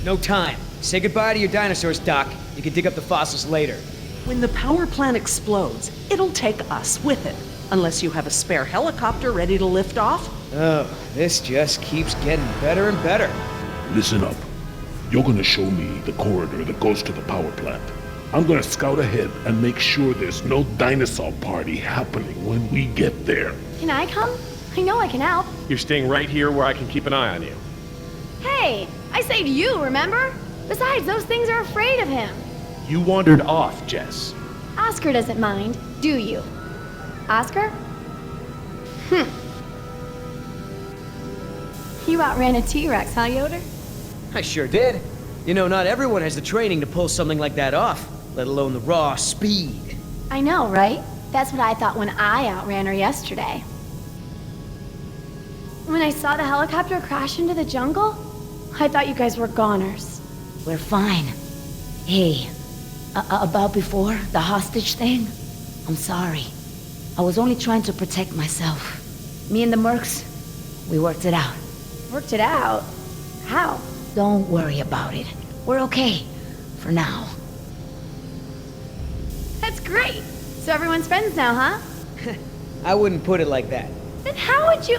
Speaker 5: No time. Say goodbye to your dinosaurs, Doc. You can dig up the fossils later.
Speaker 2: When the power plant explodes, it'll take us with it. Unless you have a spare helicopter ready to lift off.
Speaker 5: Oh, this just keeps getting better and better.
Speaker 4: Listen up. You're gonna show me the corridor that goes to the power plant. I'm gonna scout ahead and make sure there's no dinosaur party happening when we get there.
Speaker 6: Can I come? I know I can help.
Speaker 1: You're staying right here where I can keep an eye on you.
Speaker 6: Hey, I saved you, remember? Besides, those things are afraid of him.
Speaker 1: You wandered off, Jess.
Speaker 6: Oscar doesn't mind, do you? Oscar? You outran a T-Rex, huh, Yoder?
Speaker 5: I sure did. You know, not everyone has the training to pull something like that off, let alone the raw speed.
Speaker 6: I know, right? That's what I thought when I outran her yesterday. When I saw the helicopter crash into the jungle, I thought you guys were goners.
Speaker 10: We're fine. Hey, about before, the hostage thing? I'm sorry. I was only trying to protect myself. Me and the mercs, we worked it out.
Speaker 6: Worked it out? How?
Speaker 10: Don't worry about it. We're okay. For now.
Speaker 6: That's great. So everyone's friends now, huh?
Speaker 5: I wouldn't put it like that.
Speaker 6: Then how would you...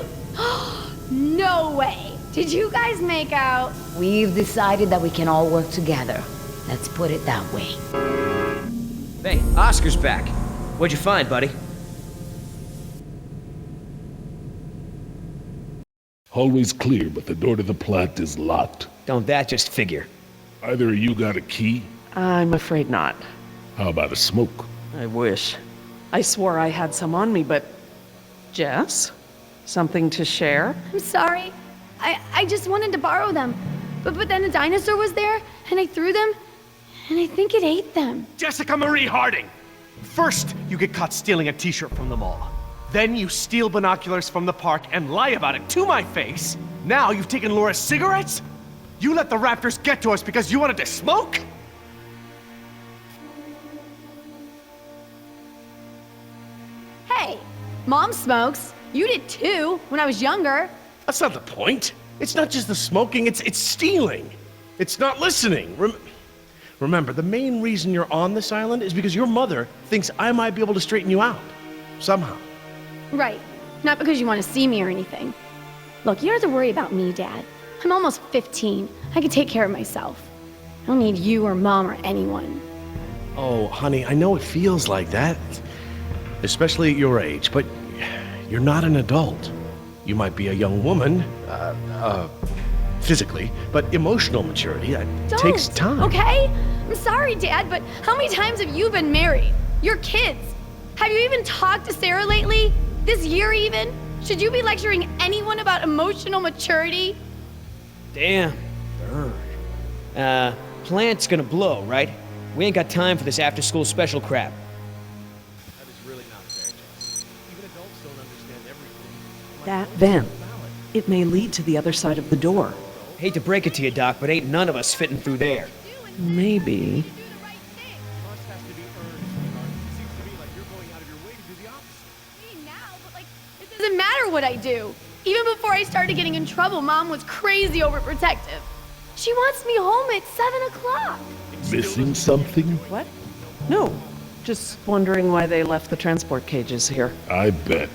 Speaker 6: No way! Did you guys make out?
Speaker 10: We've decided that we can all work together. Let's put it that way.
Speaker 5: Hey, Oscar's back. What'd you find, buddy?
Speaker 4: Hallway's clear, but the door to the plant is locked.
Speaker 5: Don't that just figure?
Speaker 4: Either of you got a key?
Speaker 2: I'm afraid not.
Speaker 4: How about a smoke?
Speaker 2: I wish. I swore I had some on me, but... Jess? Something to share?
Speaker 6: I'm sorry. I just wanted to borrow them. But then a dinosaur was there, and I threw them, and I think it ate them.
Speaker 1: Jessica Marie Harding! First, you get caught stealing a t-shirt from the mall. Then you steal binoculars from the park and lie about it to my face. Now you've taken Laura's cigarettes? You let the Raptors get to us because you wanted to smoke?
Speaker 6: Hey, Mom smokes. You did too, when I was younger.
Speaker 1: That's not the point. It's not just the smoking, it's stealing. It's not listening. Remember, the main reason you're on this island is because your mother thinks I might be able to straighten you out. Somehow.
Speaker 6: Right. Not because you want to see me or anything. Look, you don't have to worry about me, Dad. I'm almost 15. I can take care of myself. I don't need you or Mom or anyone.
Speaker 1: Oh, honey, I know it feels like that. Especially at your age, but you're not an adult. You might be a young woman, physically, but emotional maturity, takes time.
Speaker 6: Okay? I'm sorry, Dad, but how many times have you been married? Your kids. Have you even talked to Sarah lately? This year even? Should you be lecturing anyone about emotional maturity?
Speaker 5: Damn. Burn. Plant's gonna blow, right? We ain't got time for this after-school special crap.
Speaker 1: That is really not fair, Jess. Even adults don't understand everything.
Speaker 2: That vent. It may lead to the other side of the door.
Speaker 5: Hate to break it to you, Doc, but ain't none of us fitting through there.
Speaker 2: Maybe.
Speaker 1: Trust has to be earned, sweetheart. It seems to me like you're going out of your way to do the opposite.
Speaker 6: Me now, but it doesn't matter what I do. Even before I started getting in trouble, Mom was crazy overprotective. She wants me home at 7 o'clock.
Speaker 4: Missing something?
Speaker 2: What? No. Just wondering why they left the transport cages here.
Speaker 4: I bet.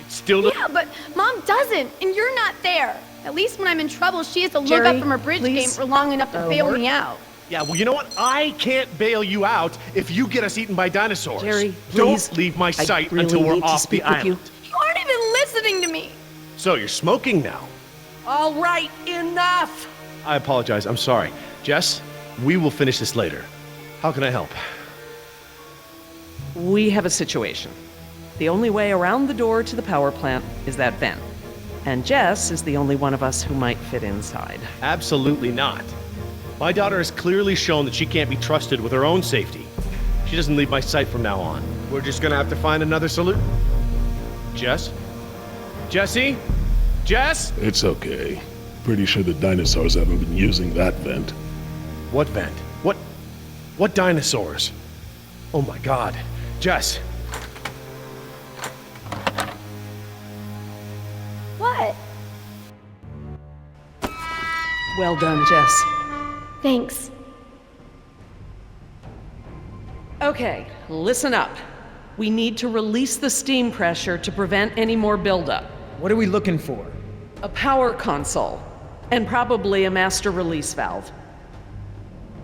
Speaker 1: Still
Speaker 6: Yeah, but Mom doesn't, and you're not there. At least when I'm in trouble, she has to look
Speaker 2: Jerry,
Speaker 6: up from her bridge
Speaker 2: please.
Speaker 6: game for long enough to bail me out.
Speaker 1: Yeah, well, you know what? I can't bail you out if you get us eaten by dinosaurs.
Speaker 2: Jerry, please.
Speaker 1: Don't leave my
Speaker 2: I
Speaker 1: sight
Speaker 2: really
Speaker 1: until we're
Speaker 2: need to
Speaker 1: off
Speaker 2: speak
Speaker 1: the
Speaker 2: with
Speaker 1: island.
Speaker 6: You aren't even listening to me.
Speaker 1: So you're smoking now.
Speaker 2: All right, enough!
Speaker 1: I apologize. I'm sorry. Jess, we will finish this later. How can I help?
Speaker 2: We have a situation. The only way around the door to the power plant is that vent. And Jess is the only one of us who might fit inside.
Speaker 1: Absolutely not. My daughter has clearly shown that she can't be trusted with her own safety. She doesn't leave my sight from now on. We're just gonna have to find another solution. Jess? Jessie? Jess?
Speaker 4: It's okay. Pretty sure the dinosaurs haven't been using that vent.
Speaker 1: What vent? What dinosaurs? Oh my god. Jess.
Speaker 6: What?
Speaker 2: Well done, Jess.
Speaker 6: Thanks.
Speaker 2: Okay, listen up. We need to release the steam pressure to prevent any more buildup.
Speaker 5: What are we looking for?
Speaker 2: A power console, and probably a master release valve.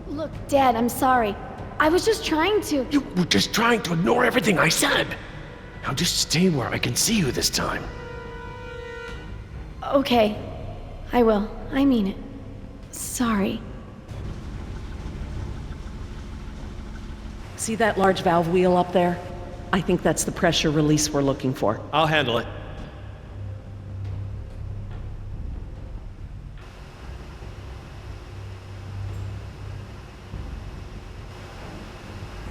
Speaker 6: Look, Dad, I'm sorry. I was just trying to.
Speaker 1: You were just trying to ignore everything I said. Now just stay where I can see you this time.
Speaker 6: Okay, I will. I mean it. Sorry.
Speaker 2: See that large valve wheel up there? I think that's the pressure release we're looking for.
Speaker 1: I'll handle it.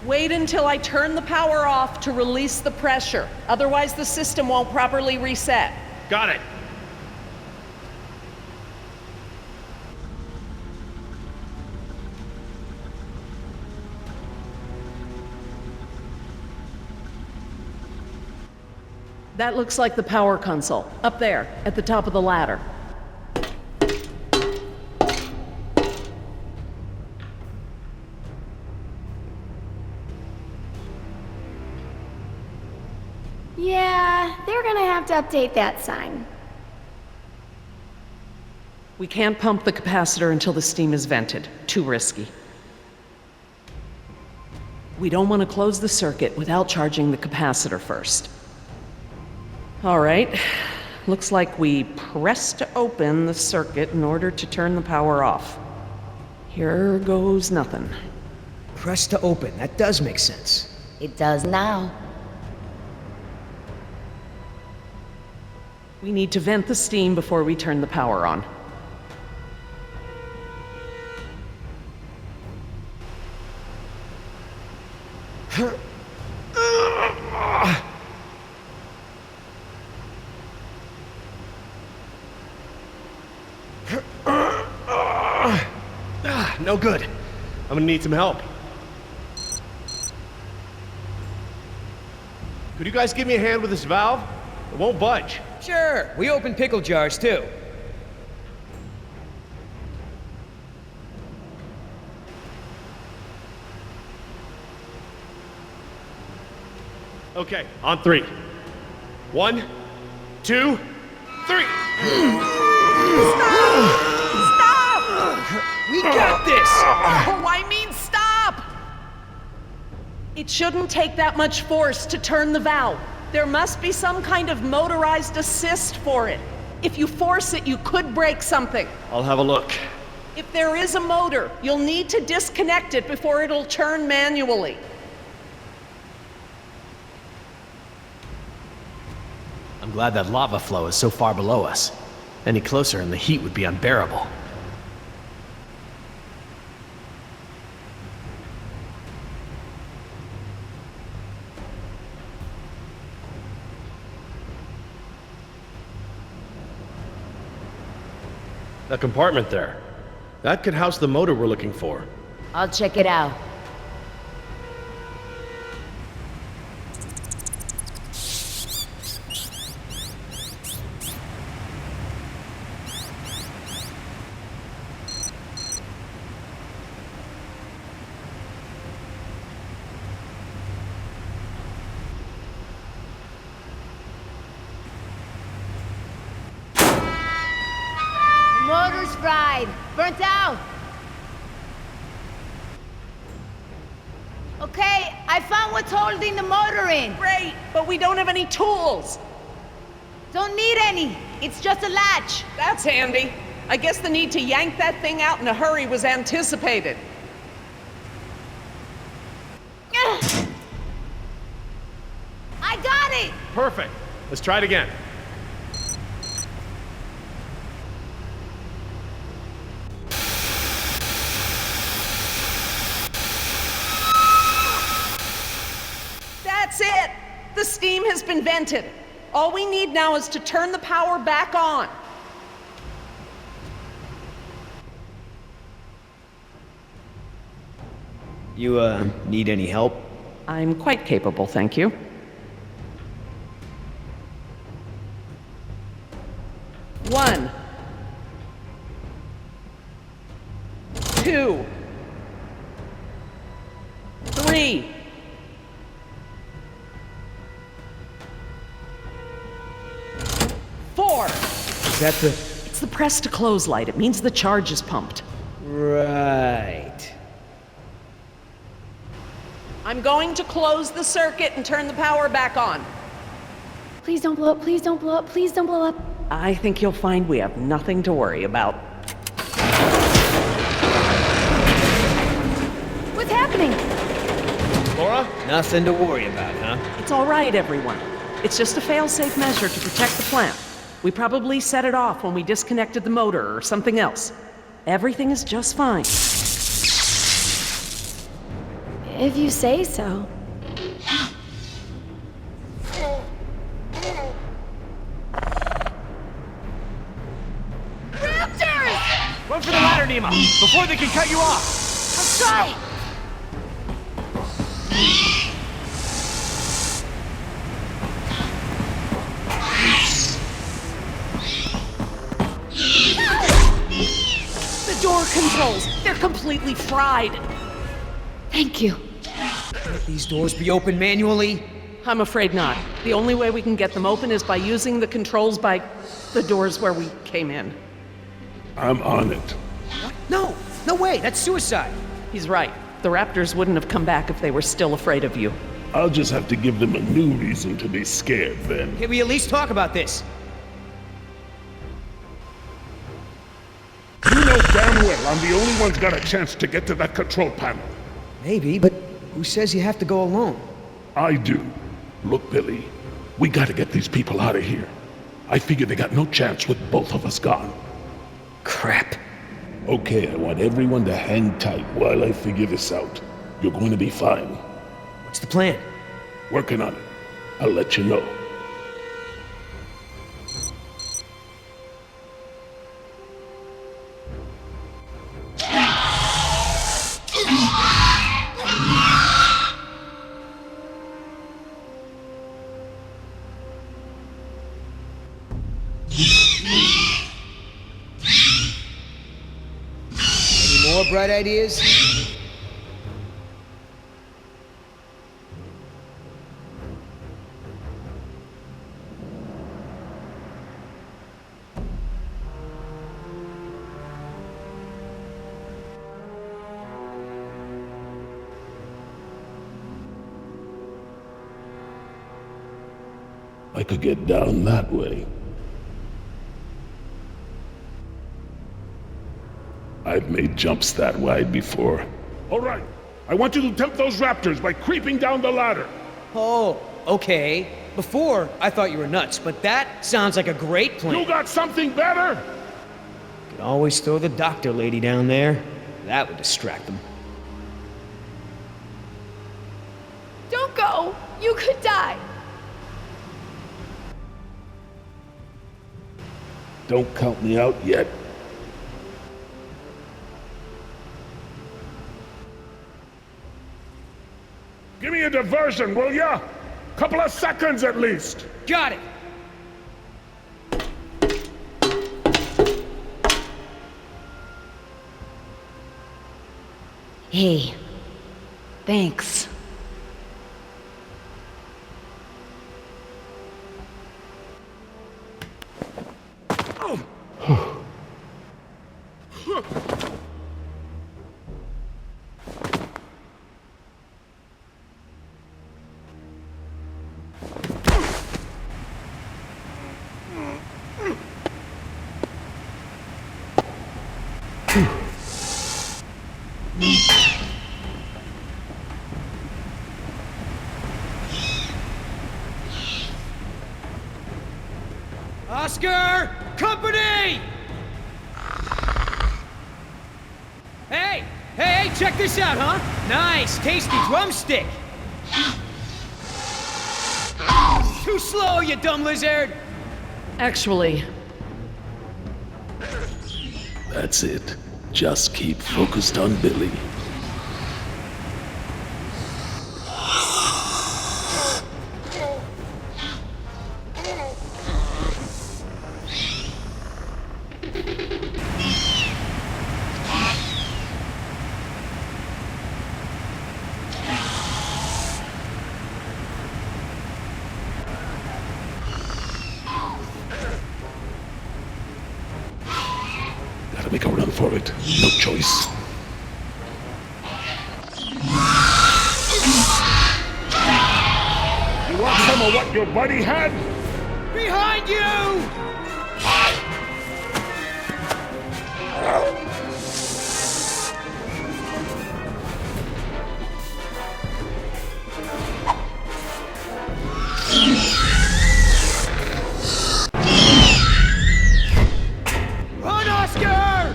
Speaker 2: Wait until I turn the power off to release the pressure. Otherwise, the system won't properly reset.
Speaker 1: Got it.
Speaker 2: That looks like the power console, up there, at the top of the ladder.
Speaker 6: Yeah, they're gonna have to update that sign.
Speaker 2: We can't pump the capacitor until the steam is vented. Too risky. We don't want to close the circuit without charging the capacitor first. All right. Looks like we pressed open the circuit in order to turn the power off. Here goes nothing.
Speaker 5: Press to open. That does make sense.
Speaker 10: It does now.
Speaker 2: We need to vent the steam before we turn the power on.
Speaker 1: No good. I'm gonna need some help. Could you guys give me a hand with this valve? It won't budge.
Speaker 5: Sure, we open pickle jars too.
Speaker 1: Okay, on 3. 1, 2, 3.
Speaker 2: We got this! Oh, I mean, stop! It shouldn't take that much force to turn the valve. There must be some kind of motorized assist for it. If you force it, you could break something.
Speaker 1: I'll have a look.
Speaker 2: If there is a motor, you'll need to disconnect it before it'll turn manually.
Speaker 8: I'm glad that lava flow is so far below us. Any closer and the heat would be unbearable.
Speaker 1: That compartment there. That could house the motor we're looking for.
Speaker 10: I'll check it out.
Speaker 3: Motor's fried. Burnt out. Okay, I found what's holding the motor in.
Speaker 2: Great, but we don't have any tools.
Speaker 3: Don't need any. It's just a latch.
Speaker 2: That's handy. I guess the need to yank that thing out in a hurry was anticipated.
Speaker 3: Ugh. I got it!
Speaker 1: Perfect. Let's try it again.
Speaker 2: That's it! The steam has been vented. All we need now is to turn the power back on.
Speaker 5: You, need any help?
Speaker 2: I'm quite capable, thank you. One. 2. 3. 4.
Speaker 5: Is that the...
Speaker 2: It's the press to close light. It means the charge is pumped.
Speaker 5: Right.
Speaker 2: I'm going to close the circuit and turn the power back on.
Speaker 6: Please don't blow up, please don't blow up, please don't blow up.
Speaker 2: I think you'll find we have nothing to worry about.
Speaker 6: What's happening?
Speaker 1: Laura?
Speaker 5: Nothing to worry about, huh?
Speaker 2: It's all right, everyone. It's just a fail-safe measure to protect the plant. We probably set it off when we disconnected the motor or something else. Everything is just fine.
Speaker 6: If you say so.
Speaker 3: Raptors!
Speaker 1: Run for the ladder, Nima, before they can cut you off.
Speaker 3: I'll try.
Speaker 2: The door controls, they're completely fried.
Speaker 6: Thank you.
Speaker 5: Can't these doors be opened manually?
Speaker 2: I'm afraid not. The only way we can get them open is by using the controls by the doors where we came in.
Speaker 4: I'm on it.
Speaker 5: What? No! No way! That's suicide!
Speaker 2: He's right. The Raptors wouldn't have come back if they were still afraid of you.
Speaker 4: I'll just have to give them a new reason to be scared then.
Speaker 5: Can we at least talk about this?
Speaker 4: You know damn well I'm the only one's got a chance to get to that control panel.
Speaker 5: Maybe, but who says you have to go alone?
Speaker 4: I do. Look, Billy, we gotta get these people out of here. I figure they got no chance with both of us gone.
Speaker 5: Crap.
Speaker 4: Okay, I want everyone to hang tight while I figure this out. You're going to be fine.
Speaker 5: What's the plan?
Speaker 4: Working on it. I'll let you know.
Speaker 5: Any more bright ideas?
Speaker 4: I could get down that way. I've made jumps that wide before. All right. I want you to tempt those raptors by creeping down the ladder.
Speaker 5: Oh, okay. Before, I thought you were nuts, but that sounds like a great plan.
Speaker 4: You got something better?
Speaker 5: Could always throw the doctor lady down there. That would distract them.
Speaker 6: Don't go! You could die!
Speaker 4: Don't count me out yet. Give me a diversion, will ya? Couple of seconds at least.
Speaker 5: Got it!
Speaker 10: Hey, thanks.
Speaker 5: Oscar! Company! Hey! Hey, check this out, huh? Nice, tasty drumstick! Too slow, you dumb lizard!
Speaker 2: Actually,
Speaker 4: That's it. Just keep focused on Billy. Gotta make a run for it. No choice. You want some of what your buddy had?
Speaker 5: Behind you! Run, Oscar!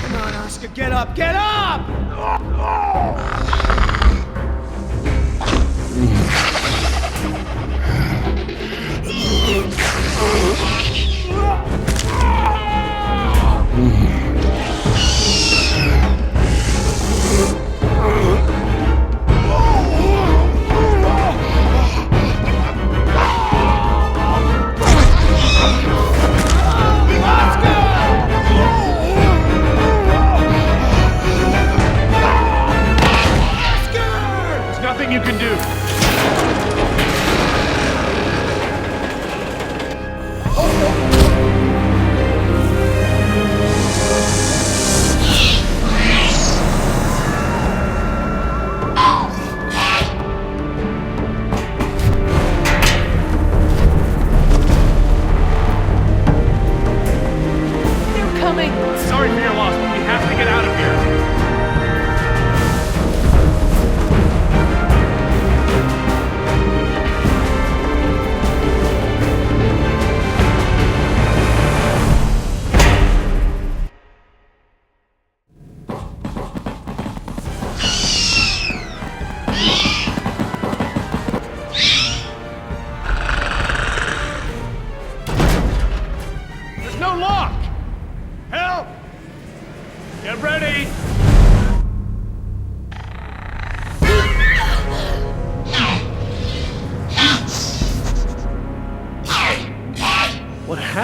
Speaker 5: Come on, Oscar, get up, get up!
Speaker 1: There's nothing you can do.
Speaker 2: they're coming!
Speaker 1: Sorry for your loss, but we have to get out of here.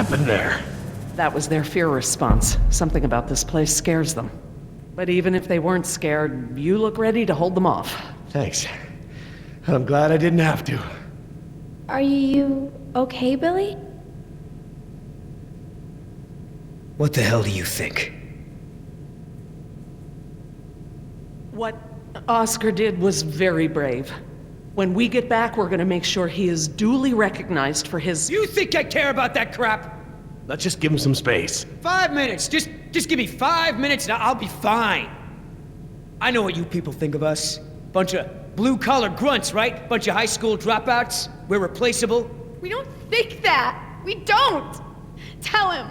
Speaker 8: happened there?
Speaker 2: That was their fear response. Something about this place scares them. But even if they weren't scared, you look ready to hold them off.
Speaker 1: Thanks. I'm glad I didn't have to.
Speaker 6: Are you okay, Billy?
Speaker 5: What the hell do you think?
Speaker 2: What Oscar did was very brave. When we get back, we're gonna make sure he is duly recognized for his...
Speaker 5: You think I care about that crap?
Speaker 1: Let's just give him some space.
Speaker 5: 5 minutes! Just give me 5 minutes and I'll be fine. I know what you people think of us. Bunch of blue-collar grunts, right? Bunch of high school dropouts. We're replaceable.
Speaker 6: We don't think that. We don't. Tell him.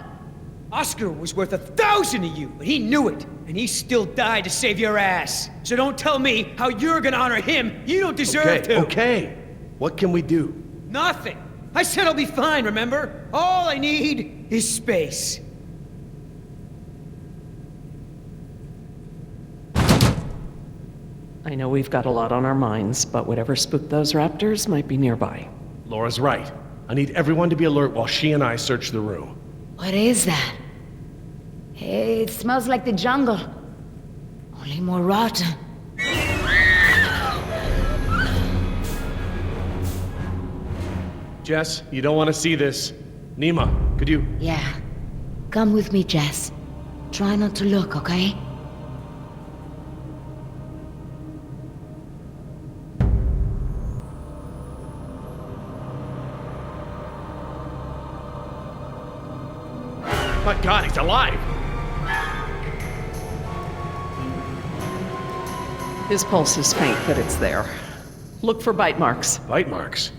Speaker 5: Oscar was worth 1,000 of you, and he knew it. And he still died to save your ass. So don't tell me how you're gonna honor him. You don't deserve to.
Speaker 1: Okay. What can we do?
Speaker 5: Nothing. I said I'll be fine, remember? All I need is space.
Speaker 2: I know we've got a lot on our minds, but whatever spooked those raptors might be nearby.
Speaker 1: Laura's right. I need everyone to be alert while she and I search the room.
Speaker 10: What is that? It smells like the jungle. Only more rotten.
Speaker 1: Jess, you don't want to see this. Nima, could you...
Speaker 10: Yeah. Come with me, Jess. Try not to look, okay?
Speaker 1: My God, he's alive!
Speaker 2: His pulse is faint, but it's there. Look for bite marks.
Speaker 1: Bite marks?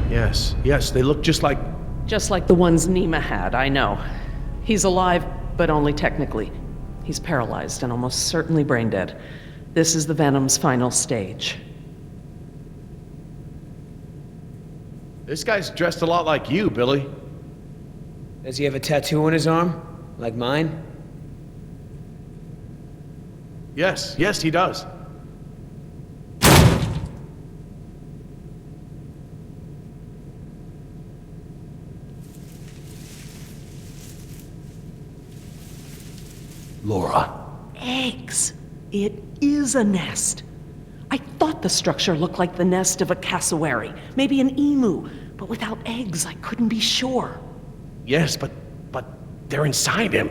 Speaker 1: Yes, they look just like...
Speaker 2: Just like the ones Nima had, I know. He's alive, but only technically. He's paralyzed and almost certainly brain dead. This is the Venom's final stage.
Speaker 1: This guy's dressed a lot like you, Billy.
Speaker 5: Does he have a tattoo on his arm? Like mine?
Speaker 1: Yes, he does. Laura.
Speaker 2: Eggs. It is a nest. I thought the structure looked like the nest of a cassowary, maybe an emu, but without eggs, I couldn't be sure.
Speaker 1: Yes, but they're inside him.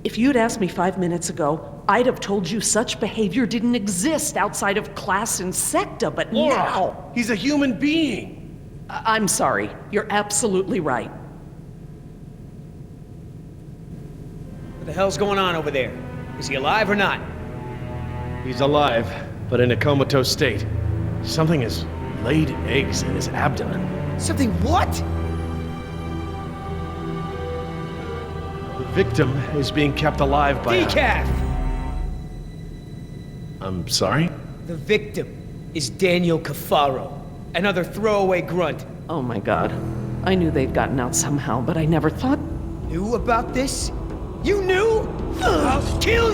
Speaker 2: If you'd asked me 5 minutes ago, I'd have told you such behavior didn't exist outside of class Insecta, but
Speaker 1: Laura,
Speaker 2: now...
Speaker 1: he's a human being.
Speaker 2: I'm sorry. You're absolutely right.
Speaker 5: What the hell's going on over there? Is he alive or not?
Speaker 1: He's alive, but in a comatose state. Something has laid eggs in his abdomen.
Speaker 5: Something what?
Speaker 1: The victim is being kept alive by
Speaker 5: Decaf!
Speaker 1: I'm sorry?
Speaker 5: The victim is Daniel Cafaro, another throwaway grunt.
Speaker 2: Oh my God. I knew they'd gotten out somehow, but I never thought...
Speaker 5: Knew about this? You knew? I'll kill